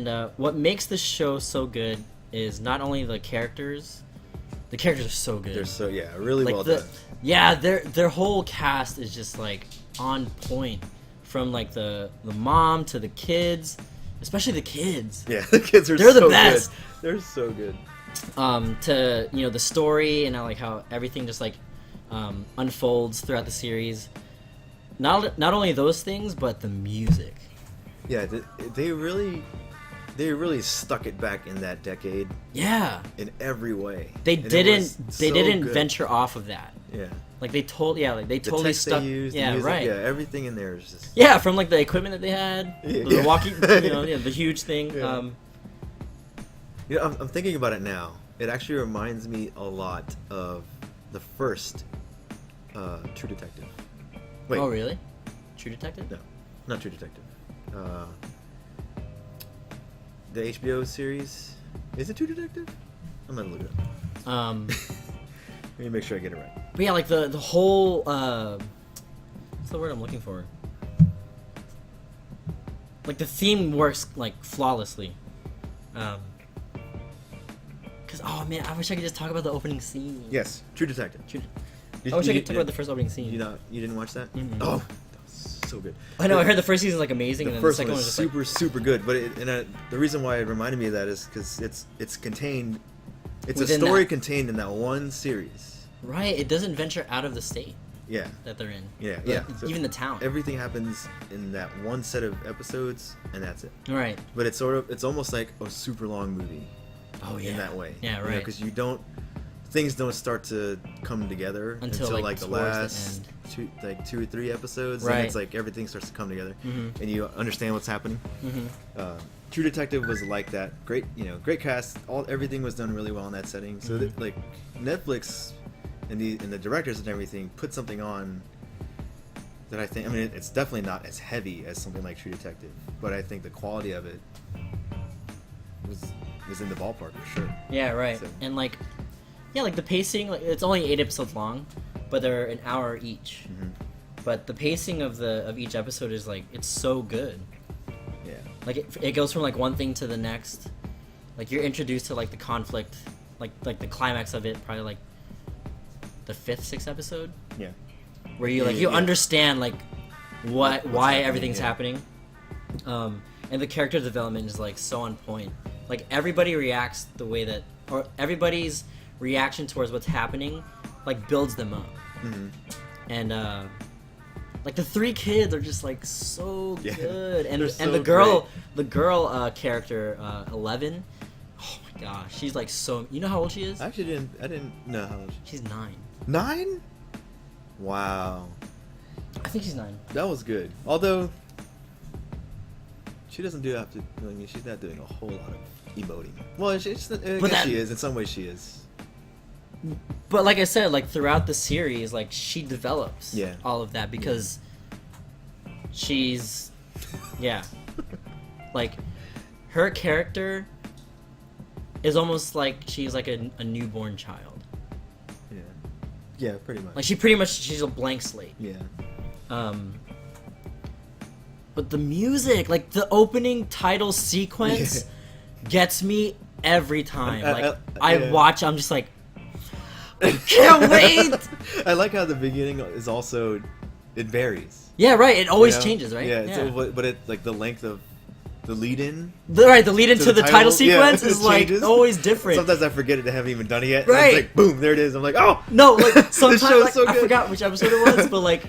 And what makes the show so good is not only the characters are so good. They're so really like well done. Yeah, their whole cast is just like on point, from like the mom to the kids, especially the kids. Yeah, the kids are. They're the so best. Good. They're so good. To the story and how everything just like unfolds throughout the series. Not only those things, but the music. Yeah, they really stuck it back in that decade Yeah, in every way. they And it didn't was they so didn't good. venture off of that. Yeah. Like they totally The totally text stuck. they used, the Yeah, music, right. Yeah, everything in there is just. Yeah, from like the equipment that they had, Yeah. the walking, the huge thing. Yeah. I'm thinking about it now. It actually reminds me a lot of the first True Detective. Wait. Oh really? True Detective? No, not True Detective. The HBO series. Is it True Detective? I'm gonna look it up. Let me make sure I get it right. But yeah, like the whole what's the word I'm looking for? Like the theme works like flawlessly. Cause oh man, I wish I could just talk about the opening scene. Yes, True Detective. I wish I could talk about the first opening scene. You didn't watch that? Mm-mm. Oh, that was so good. I know. I heard the first season is like amazing, The and then the first second one one was was just like, super good, but the reason why it reminded me of that is because it's contained. It's Within a story that. contained in that one series. right. It doesn't venture out of the state Yeah, that they're in. yeah, The- yeah. So even the town. everything happens in that one set of episodes, and that's it. Right. But it's almost like a super long movie Oh yeah. in that way. Yeah. Right. Because things don't start to come together Until, until like, like the towards the last two or three episodes. Right. And it's like everything starts to come together, Mhm. and you understand what's happening. Mhm. True Detective was like that. Great, great cast. Everything was done really well in that setting. So that, like Netflix and the directors and everything put something on that I think. I mean, it's definitely not as heavy as something like True Detective, but I think the quality of it was in the ballpark for sure. Yeah. Right. So- And like, yeah, like the pacing. Like it's only 8 episodes long, but they're an hour each. Mhm. But the pacing of each episode is like it's so good. Yeah. Like it goes from like one thing to the next. Like you're introduced to like the conflict, like the climax of it, probably like the 5th, 6th episode, Yeah. where you Yeah. understand like why happening, everything's yeah. happening. And the character development is like so on point. Like everybody reacts the way that, or everybody's reaction towards what's happening, like builds them up. Mhm. And like the 3 kids are just like so Yeah. good, and They're and so the girl character 11, oh my gosh, she's like so. You know how old she is? I didn't know how old She's 9. 9. Wow, I think she's 9. that was good. Although she doesn't have to. I mean, she's not doing a whole lot of emoting. Well, I guess that- she is. In some ways, she is. But like I said, like throughout the series, like she develops all of that because she's like her character is almost like she's like a newborn child. Yeah, pretty much. Like she's a blank slate. Yeah. But the music, like the opening title sequence, gets me every time. Like I watch, I'm just like, I can't wait. I like how the beginning is also, it varies. Yeah, right. It always changes, right? Yeah. So, but it like the length of the lead-in. The lead into the title sequence is like always different. Sometimes I forget it. I haven't even done it yet. Right. And it's like boom, there it is. I'm like, oh no, like sometimes like, so I forgot which episode it was, but like,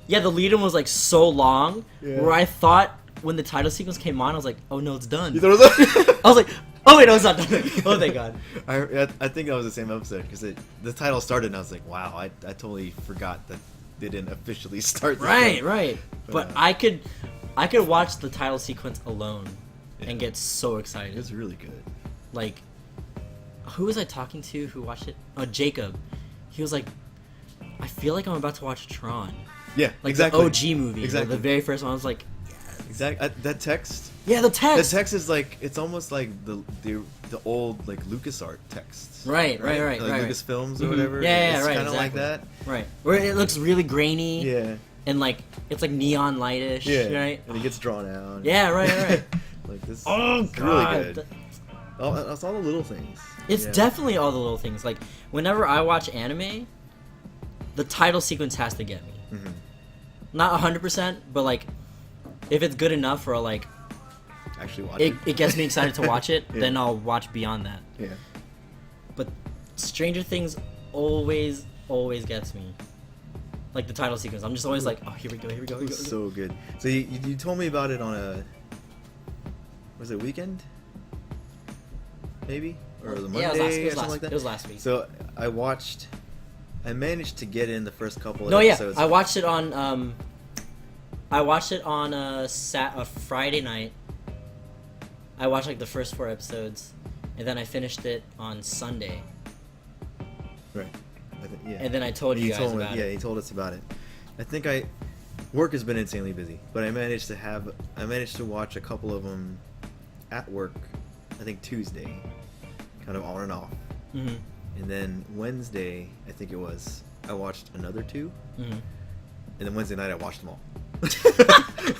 yeah, the lead-in was like so long where I thought when the title sequence came on, I was like, oh no, it's done. You thought it was I was like, oh wait, no, it's not done. Oh thank God. I think that was the same episode because the title started and I was like, wow, I totally forgot that they didn't officially start. Right. But I could watch the title sequence alone and get so excited. It's really good. Like, who was I talking to who watched it? Oh, Jacob. He was like, I feel like I'm about to watch Tron. Yeah, like exactly. The OG movie. Exactly. The very first one. I was like, exactly. That text. Yeah, the text. The text is like, it's almost like the old like LucasArts texts. Right. Like Right. Lucasfilms or whatever. Yeah, it's right. kind of exactly. like that. Right. Where it looks really grainy. Yeah. And like it's like neon lightish. Yeah. Right. And it gets drawn out. Yeah. Right. Like this. Oh it's God. Really good. It's all the little things. It's definitely all the little things. Like whenever I watch anime, the title sequence has to get me. Mm-hmm. Not 100%, but like if it's good enough or like actually watch it. It gets me excited to watch it, then I'll watch beyond that. Yeah. But Stranger Things always gets me. Like the title sequence, I'm just always like, oh, here we go. It's so good. So you told me about it on a, was it weekend? Maybe? Or the Monday or something like that? It was last week. So I managed to get in the first couple of episodes. I watched it on a Friday night. I watched like the first 4 episodes, and then I finished it on Sunday. Right. And then I told you guys about it. Yeah, he told us about it. I think work has been insanely busy, but I managed to watch a couple of them at work. I think Tuesday, kind of on and off. Mm-hmm. And then Wednesday, I think it was, I watched another 2. Mm-hmm. And then Wednesday night, I watched them all.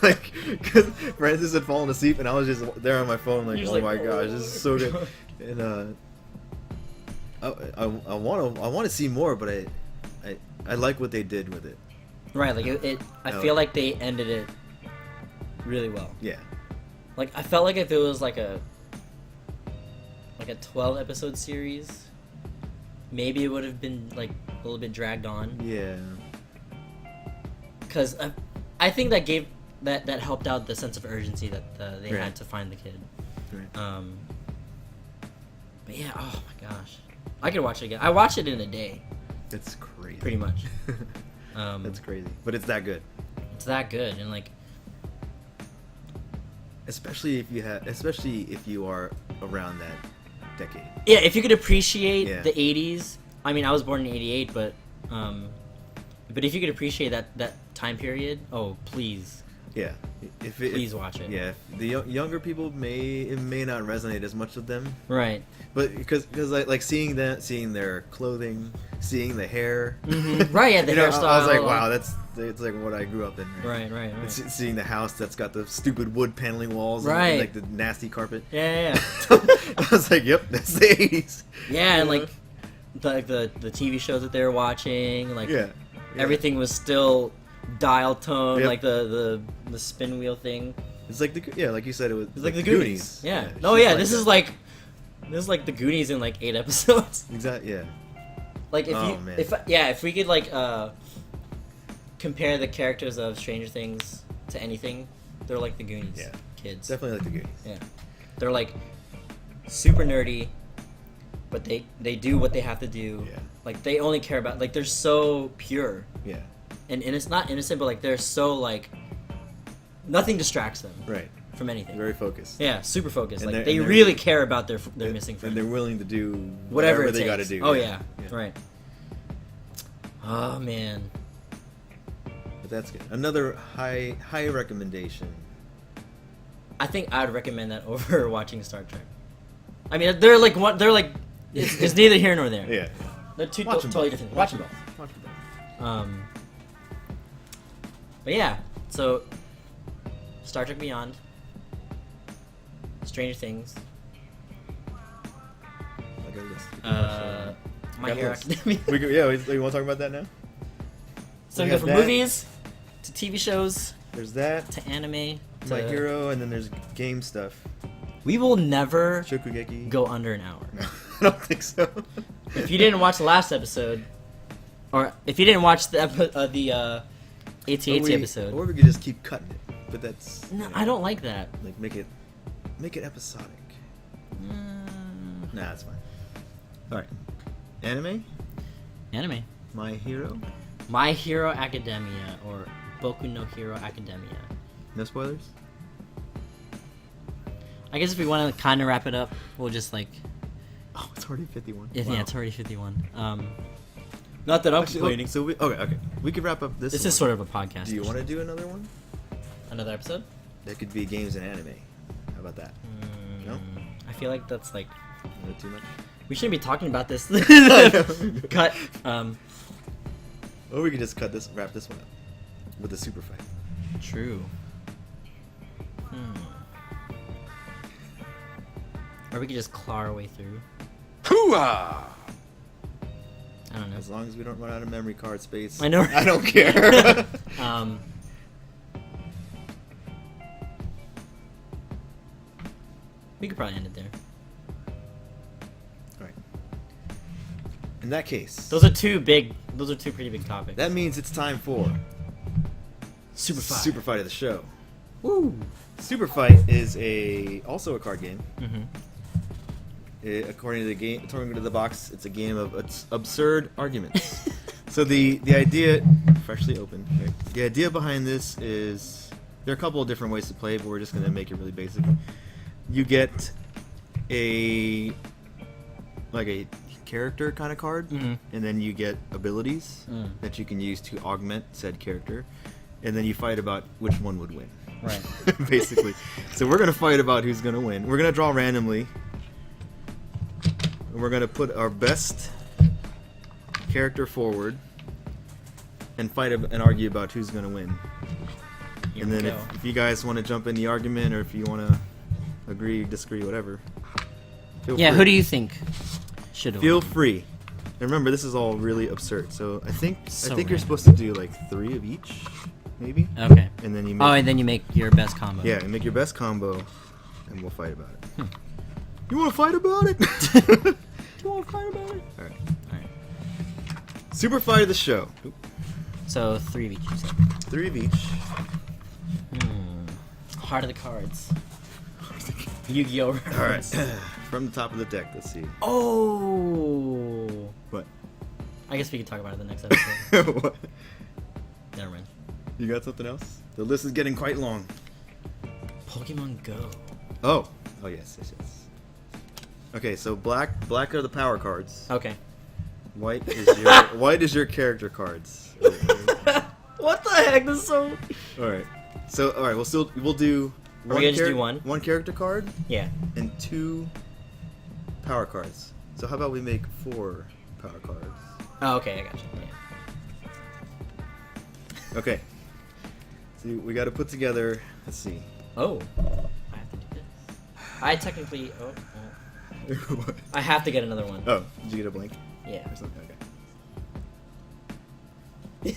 Like, because Francis had fallen asleep, and I was just there on my phone, like, oh my gosh, this is so good. And I want to see more, but I like what they did with it. Right, like I feel like they ended it really well. Yeah. Like I felt like if it was like a 12 episode series, maybe it would have been like a little bit dragged on. Yeah. Because I think that helped out the sense of urgency that they had to find the kid. Right. But yeah, oh my gosh, I could watch it again. I watched it in a day. It's crazy. Pretty much. That's crazy, but it's that good. It's that good, and like, especially if you are around that decade. Yeah, if you could appreciate the 80s. I mean, I was born in '88, but if you could appreciate that time period, oh please. Yeah. Please watch it. Yeah, the younger people it may not resonate as much with them. Right. But because like seeing their clothing, seeing the hair. Mm-hmm. Right. Yeah, the hairstyle. I was like, wow, it's like what I grew up in. Right. Seeing the house that's got the stupid wood paneling walls and like the nasty carpet. Yeah. I was like, yep, that's the 80s. Yeah, and like the TV shows that they were watching, like everything was still dial tone, like the spin wheel thing. It's like like you said, it was like the Goonies. Yeah. No, yeah. This is like the Goonies in like 8 episodes. Exactly. Yeah. Like if we could like compare the characters of Stranger Things to anything, they're like the Goonies. Yeah. Kids. Definitely like the Goonies. Yeah. They're like super nerdy, but they do what they have to do. Yeah. Like they only care about they're so pure. Yeah. And it's not innocent, but like they're so like nothing distracts them. Right. From anything. Very focused. Yeah, super focused. And like they really care about their missing friends. And they're willing to do whatever they got to do. Oh yeah. Yeah. Right. Oh man. But that's good. Another high recommendation. I think I'd recommend that over watching Star Trek. I mean, they're like one. They're like it's neither here nor there. Yeah. They're two Watch them totally both. different. Watch Watch them them both. Watch them both. But yeah, so Star Trek Beyond, Stranger Things, I got a list. My Got a Hero list. Academia. You want to talk about that now? So we We go have from that. movies to TV shows There's that. to anime. To... My Hero, and then there's game stuff. We will never Shokugeki. go under an hour. No, I don't think so. If you didn't watch the last episode, or if you didn't watch the AT-AT episode, Or we could just keep cutting it. But that's no, I don't like that. like make it episodic. Nah, that's fine. All right, anime. Anime. My Hero. My Hero Academia or Boku no Hero Academia. No spoilers. I guess if we want to kind of wrap it up, we'll just like. Oh, it's already 51. Yeah, Wow. it's already 51. Not that I'm Actually, complaining. so okay. We could wrap up this. This one. is sort of a podcast. Do you want to do another one? Another episode? That could be games and anime. How about that? No? I feel like that's like Not too much. we shouldn't be talking about this. I know. Cut. Or we could just wrap this one up with a super fight. True. Or we could just claw our way through. Hooah! I don't know. As long as we don't run out of memory card space. I know. I don't care. We could probably end it there. All right. In that case, Those are two pretty big topics. that means it's time for Super Fight. Super Fight of the show. Woo. Super Fight is also a card game. Mm-hmm. According to the box, it's a game of absurd arguments. So the idea, freshly opened. Right? The idea behind this is there are a couple of different ways to play, but we're just going to make it really basic. You get a character kind of card, Mhm. and then you get abilities that you can use to augment said character, and then you fight about which one would win. Right. Basically. So we're going to fight about who's going to win. We're going to draw randomly. We're going to put our best character forward and fight and argue about who's going to win. Here And we then go. if you guys want to jump in the argument, or if you want to agree, disagree, whatever, feel Yeah, free. who do you think should have Feel won? free. And remember, this is all really absurd. So I think So you're random. supposed to do like 3 of each, maybe. Okay. And then you Oh, make, and then you make your best combo. yeah, you make your best combo, and we'll fight about it. Hmm. You want to fight about it? Do you want to fight about it? All right. Alright. Super fight of the show. So 3 of each, you said. 3 of each. Heart of the cards. Yu-Gi-Oh! All right. reference. From the top of the deck, let's see. Oh! What? I guess we could talk about it in the next episode. What? Never mind. You got something else? The list is getting quite long. Pokemon Go. Oh. Oh yes. Okay, so black are the power cards. Okay. White is your character cards. What the heck? This is so... All right. So all right, we'll do. Are we gonna just do one? One character card Yeah. and 2 power cards. So how about we make 4 power cards? Oh, okay, I got you. Yeah. Okay. So we got to put together. Let's see. Oh. I have to do this. I technically... Oh. What? I have to get another one. Oh, did you get a blank Yeah. or something? Okay.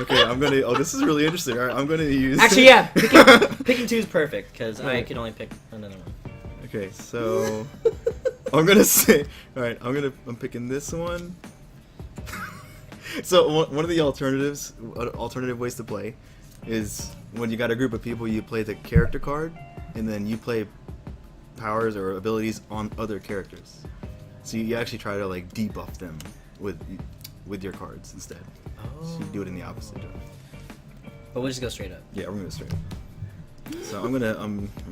Okay, I'm gonna. Oh, this is really interesting. All right, I'm gonna use. Actually, yeah. Picking 2 is perfect, because I can only pick another one. Okay, so I'm gonna say. All right, I'm picking this one. So one of the alternative ways to play, is when you got a group of people, you play the character card, and then you play powers or abilities on other characters. So you actually try to like debuff them with your cards instead. So you do it in the opposite direction. But we'll just go straight up. Yeah, we're gonna straight up. So I'm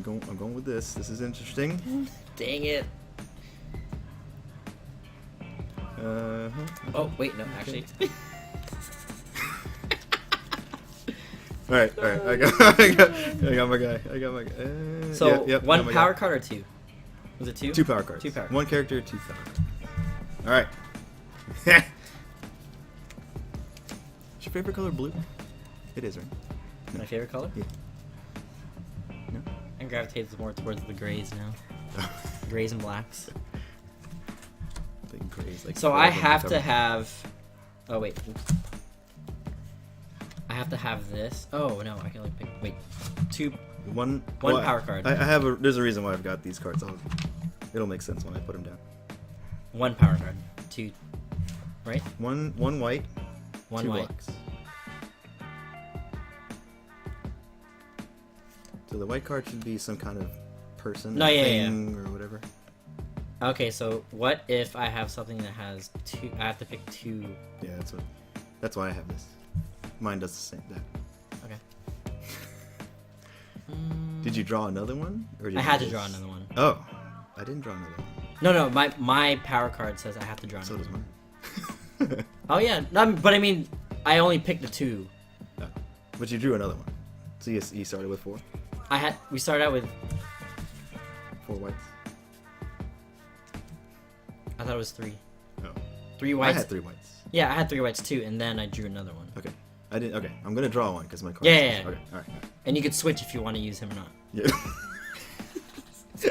going with this. This is interesting. Dang it. Oh wait, no, actually. All right. I got my guy. So yeah, yep, one got my power guy. card or two? Was it two? 2 power cards. 2 power. One character, 2 power cards. All right. Is your favorite color blue? It is, right? My favorite color? Yeah. No. I gravitate more towards the grays now. Grays and blacks. Like grays, like So I gold and have to whatever. have. Oh wait. Oops. I have to have this. Oh no, I can only pick. Wait, One One power card. I have a. There's a reason why I've got these cards. It'll make sense when I put them down. one power card. 2, right? One white. One 2 white. blacks. So the white card should be some kind of person, No, yeah, thing, or whatever. Okay, so what if I have something that has 2? I have to pick 2. Yeah, that's why I have this. Mine does the same. That. Okay. Did you draw another one? Or did I you had to just- draw another one. Oh, I didn't draw another one. No, my power card says I have to draw So another does one. mine. Oh yeah, no, but I mean, I only picked the 2. Oh. But you drew another one. So you started with 4. We started out with. 4 whites. I thought it was 3. Oh. 3 whites. I had 3 whites. Yeah, I had 3 whites too, and then I drew another one. Okay. I didn't. Okay. I'm gonna draw one because my card. Yeah, says- yeah, yeah. Okay. All right. And you could switch if you want to use him or not. Yeah.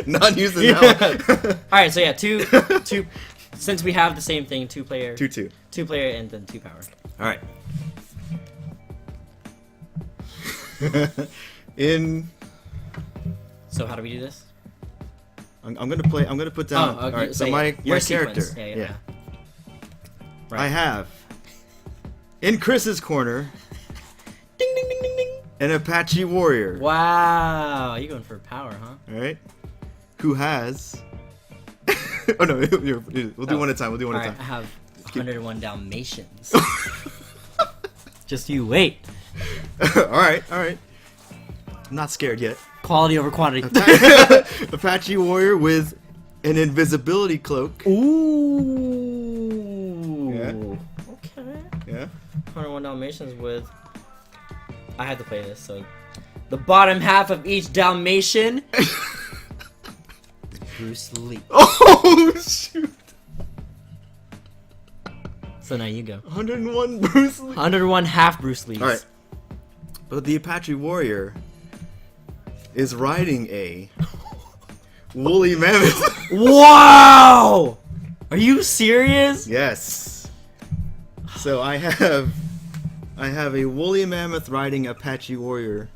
Not using that one. All right, so yeah, two. Since we have the same thing, 2 player, 2-2. 2 player, and then 2 power. All right. In. So how do we do this? I'm gonna play. I'm gonna put down. Oh, okay. All right. So yeah, my your character. sequence. Yeah. Right. I have. In Chris's corner, Ding ding ding ding ding. an Apache warrior. Wow, you going for power, huh? All right. Who has? Oh no, we'll do one at a time. We'll do one All at a right, I time. have 101 Dalmatians. Just you wait. All right. I'm not scared yet. Quality over quantity. Apache warrior with an invisibility cloak. Ooh. Yeah. Okay. Yeah. 101 Dalmatians with. I had to play this, so the bottom half of each Dalmatian is Bruce Lee. Oh shoot! So now you go. 101 Bruce Lee. 101 half Bruce Lees. All right. But the Apache warrior is riding a woolly mammoth. Wow! Are you serious? Yes. So I have a woolly mammoth riding Apache warrior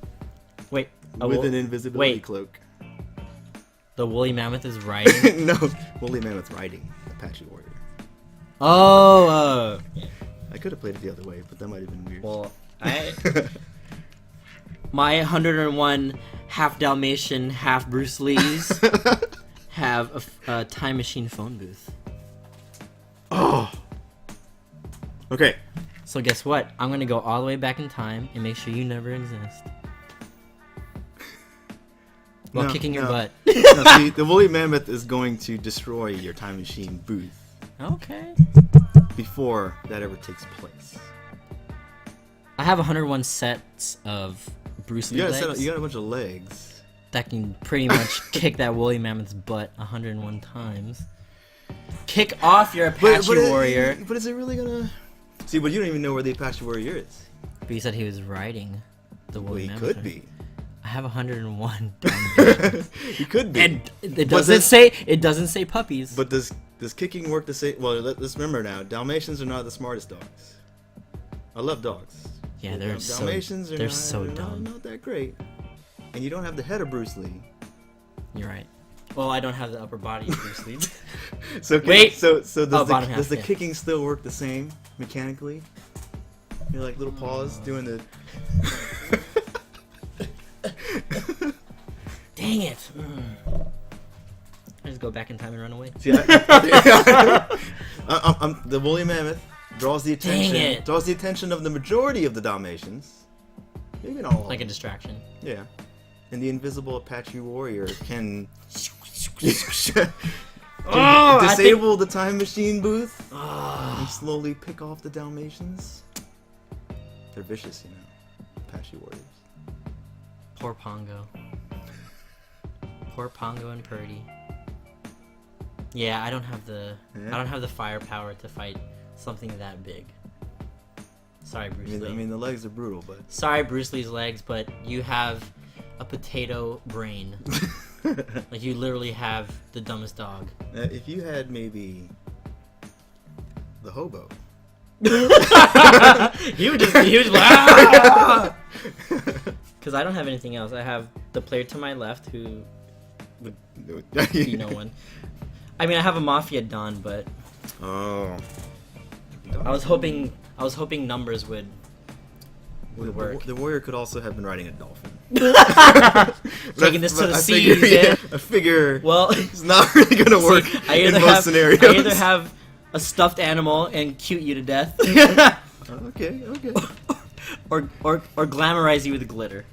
Wait. with an invisibility wait. cloak. The woolly mammoth is riding. No, woolly mammoth riding Apache warrior. Oh. I could have played it the other way, but that might have been weird. Well, my 101 half Dalmatian, half Bruce Lees have a time machine phone booth. Oh. Okay. So guess what? I'm gonna go all the way back in time and make sure you never exist. While No, kicking your no. butt. No, see, the woolly mammoth is going to destroy your time machine booth Okay. before that ever takes place. I have 101 sets of Bruce Lee You legs got a bunch of legs. that can pretty much kick that woolly mammoth's butt 101 times. Kick off your Apache warrior. But is it really gonna? See, but you don't even know where the Apache warrior is. But you said he was riding the Well, woolly he mammoth. could right? be. I have 101. He could be. And it But doesn't say puppies. But does kicking work the same? Well, let's remember now. Dalmatians are not the smartest dogs. I love dogs. yeah, But they're so Dalmatians are they're not, so they're dumb. Not that great. And you don't have the head of Bruce Lee. You're right. Well, I don't have the upper body of Bruce Lee. So Wait. So does bottom half, does the yeah. kicking still work the same mechanically? You're like little paws doing the. Dang it! I just go back in time and run away. See, the woolly mammoth draws the attention. Dang it. Draws the attention of the majority of the Dalmatians. Maybe not all. Like a distraction. Yeah. And the invisible Apache warrior can Oh, disable the time machine booth and slowly pick off the Dalmatians. They're vicious, you know. Apache warriors. Poor Pongo. Poor Pongo and Purdy. Yeah, I don't have the firepower to fight something that big. Sorry, Bruce Lee. I mean, the legs are brutal, but sorry, Bruce Lee's legs, but you have a potato brain. Like, you literally have the dumbest dog. if you had maybe the hobo. he would just like, because I don't have anything else. I have the player to my left who would be no one. I mean, I have a Mafia Don, but Oh. I was hoping numbers would work. The warrior could also have been riding a dolphin. Taking this to the I seas. figure, Yeah. I figure Well, it's not really gonna work in most scenarios. I either have a stuffed animal and cute you to death, Okay. or glamorize you with glitter.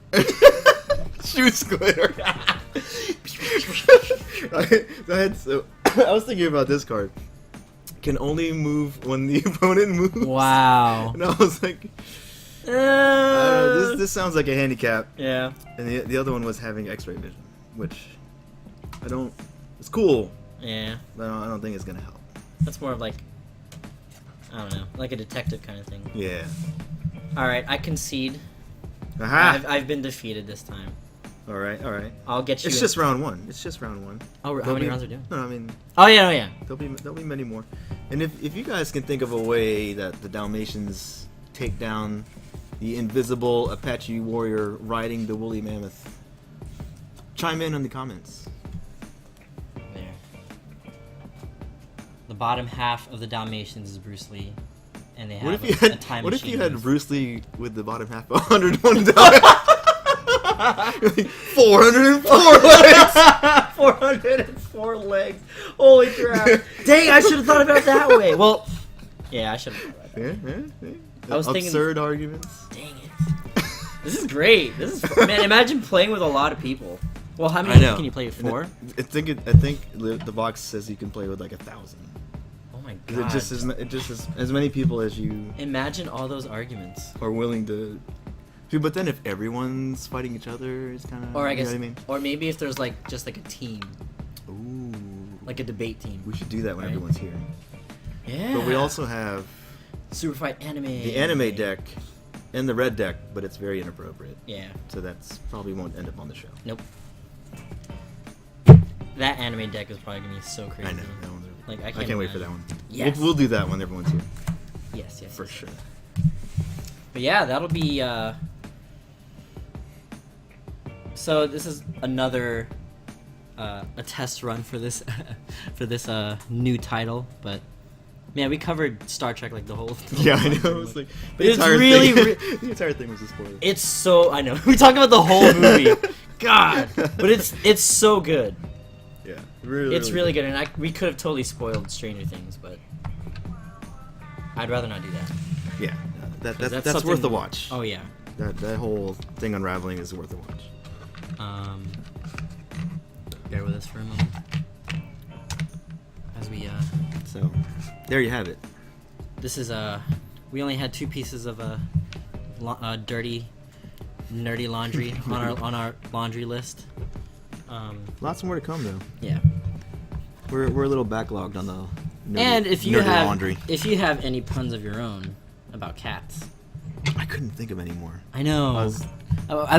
Shoots glitter. I was thinking about this card. Can only move when the opponent moves. Wow. And I was like, I don't know, this sounds like a handicap. Yeah. And the other one was having X-ray vision, which it's cool, Yeah. but I don't think it's gonna help. That's more of like, I don't know, like a detective kind of thing. Yeah. All right, I concede. Aha. I've been defeated this time. All right. I'll get you. It's just round one. Oh, how many rounds are doing? No, I mean, Oh yeah. there'll be many more. And if you guys can think of a way that the Dalmatians take down the invisible Apache warrior riding the woolly mammoth, chime in the comments. There. The bottom half of the Dalmatians is Bruce Lee, and they have a time What if machine. you had Bruce Lee with the bottom half 101 dollars? 404 legs. 404 legs. Holy crap! Dang, I should have thought about it that way. Well, yeah, I should have thought about that. Yeah. I was thinking- absurd arguments. Dang it! This is great. This is man. Imagine playing with a lot of people. Well, how I many know. can you play with? 4? I think the box says you can play with like 1,000. Oh my god! It just as many people as you Imagine all those arguments. are willing to. Dude, but then if everyone's fighting each other, it's kind of. Or I guess, you know what I mean? or maybe if there's like just like a team, Ooh. like a debate team. We should do that when Right? everyone's here. Yeah. But we also have Super Fight Anime. the anime deck and the red deck, but it's very inappropriate. Yeah. So that's probably won't end up on the show. Nope. That anime deck is probably gonna be so crazy. I know. That one's really Like, I can't wait for that imagine. one. Yes. We'll do that when everyone's here. Yes. For sure. But yeah, that'll be. So this is another a test run for this for this new title, but man, we covered Star Trek like the whole. Yeah, I know. It's like But it's really the entire thing was a spoiler. It's so I know we talked about the whole movie, God, but it's so good. Yeah, really. It's really good, and we could have totally spoiled Stranger Things, but I'd rather not do that. Yeah, 'Cause that's something- worth the watch. Oh yeah. That whole thing unraveling is worth a watch. Bear with us for a moment as we So, there you have it. this is we only had 2 pieces of dirty NRDy Laundry on our laundry list. Lots more to come though. Yeah. We're a little backlogged on the And if you NRDy have laundry. if you have any puns of your own about cats, I couldn't think of any more. I know. I was-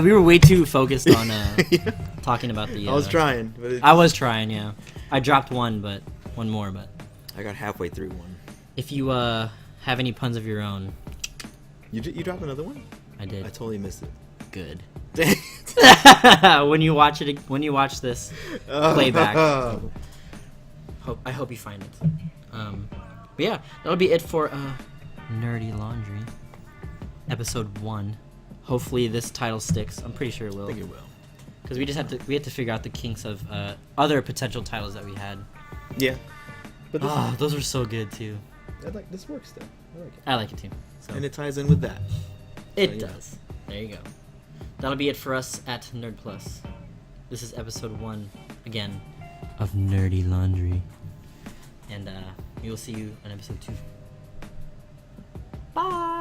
We were way too focused on Yeah. talking about the. I was trying, but I was trying, yeah. I dropped one more, but I got halfway through one. if you have any puns of your own, You dropped another one? I did. I totally missed it. Good. Dang. when you watch this playback, I hope you find it. But yeah, that'll be it for NRDy Laundry, episode 1. Hopefully this title sticks. I'm pretty sure it will. I think it will. Because we had to figure out the kinks of other potential titles that we had. Yeah. But this, Those were so good too. this works though. I like it. I like it too. So And it ties in with that. it yeah. does. There you go. That'll be it for us at Nerd Plus. This is episode 1 again of NRDy Laundry, and we will see you on episode 2. Bye.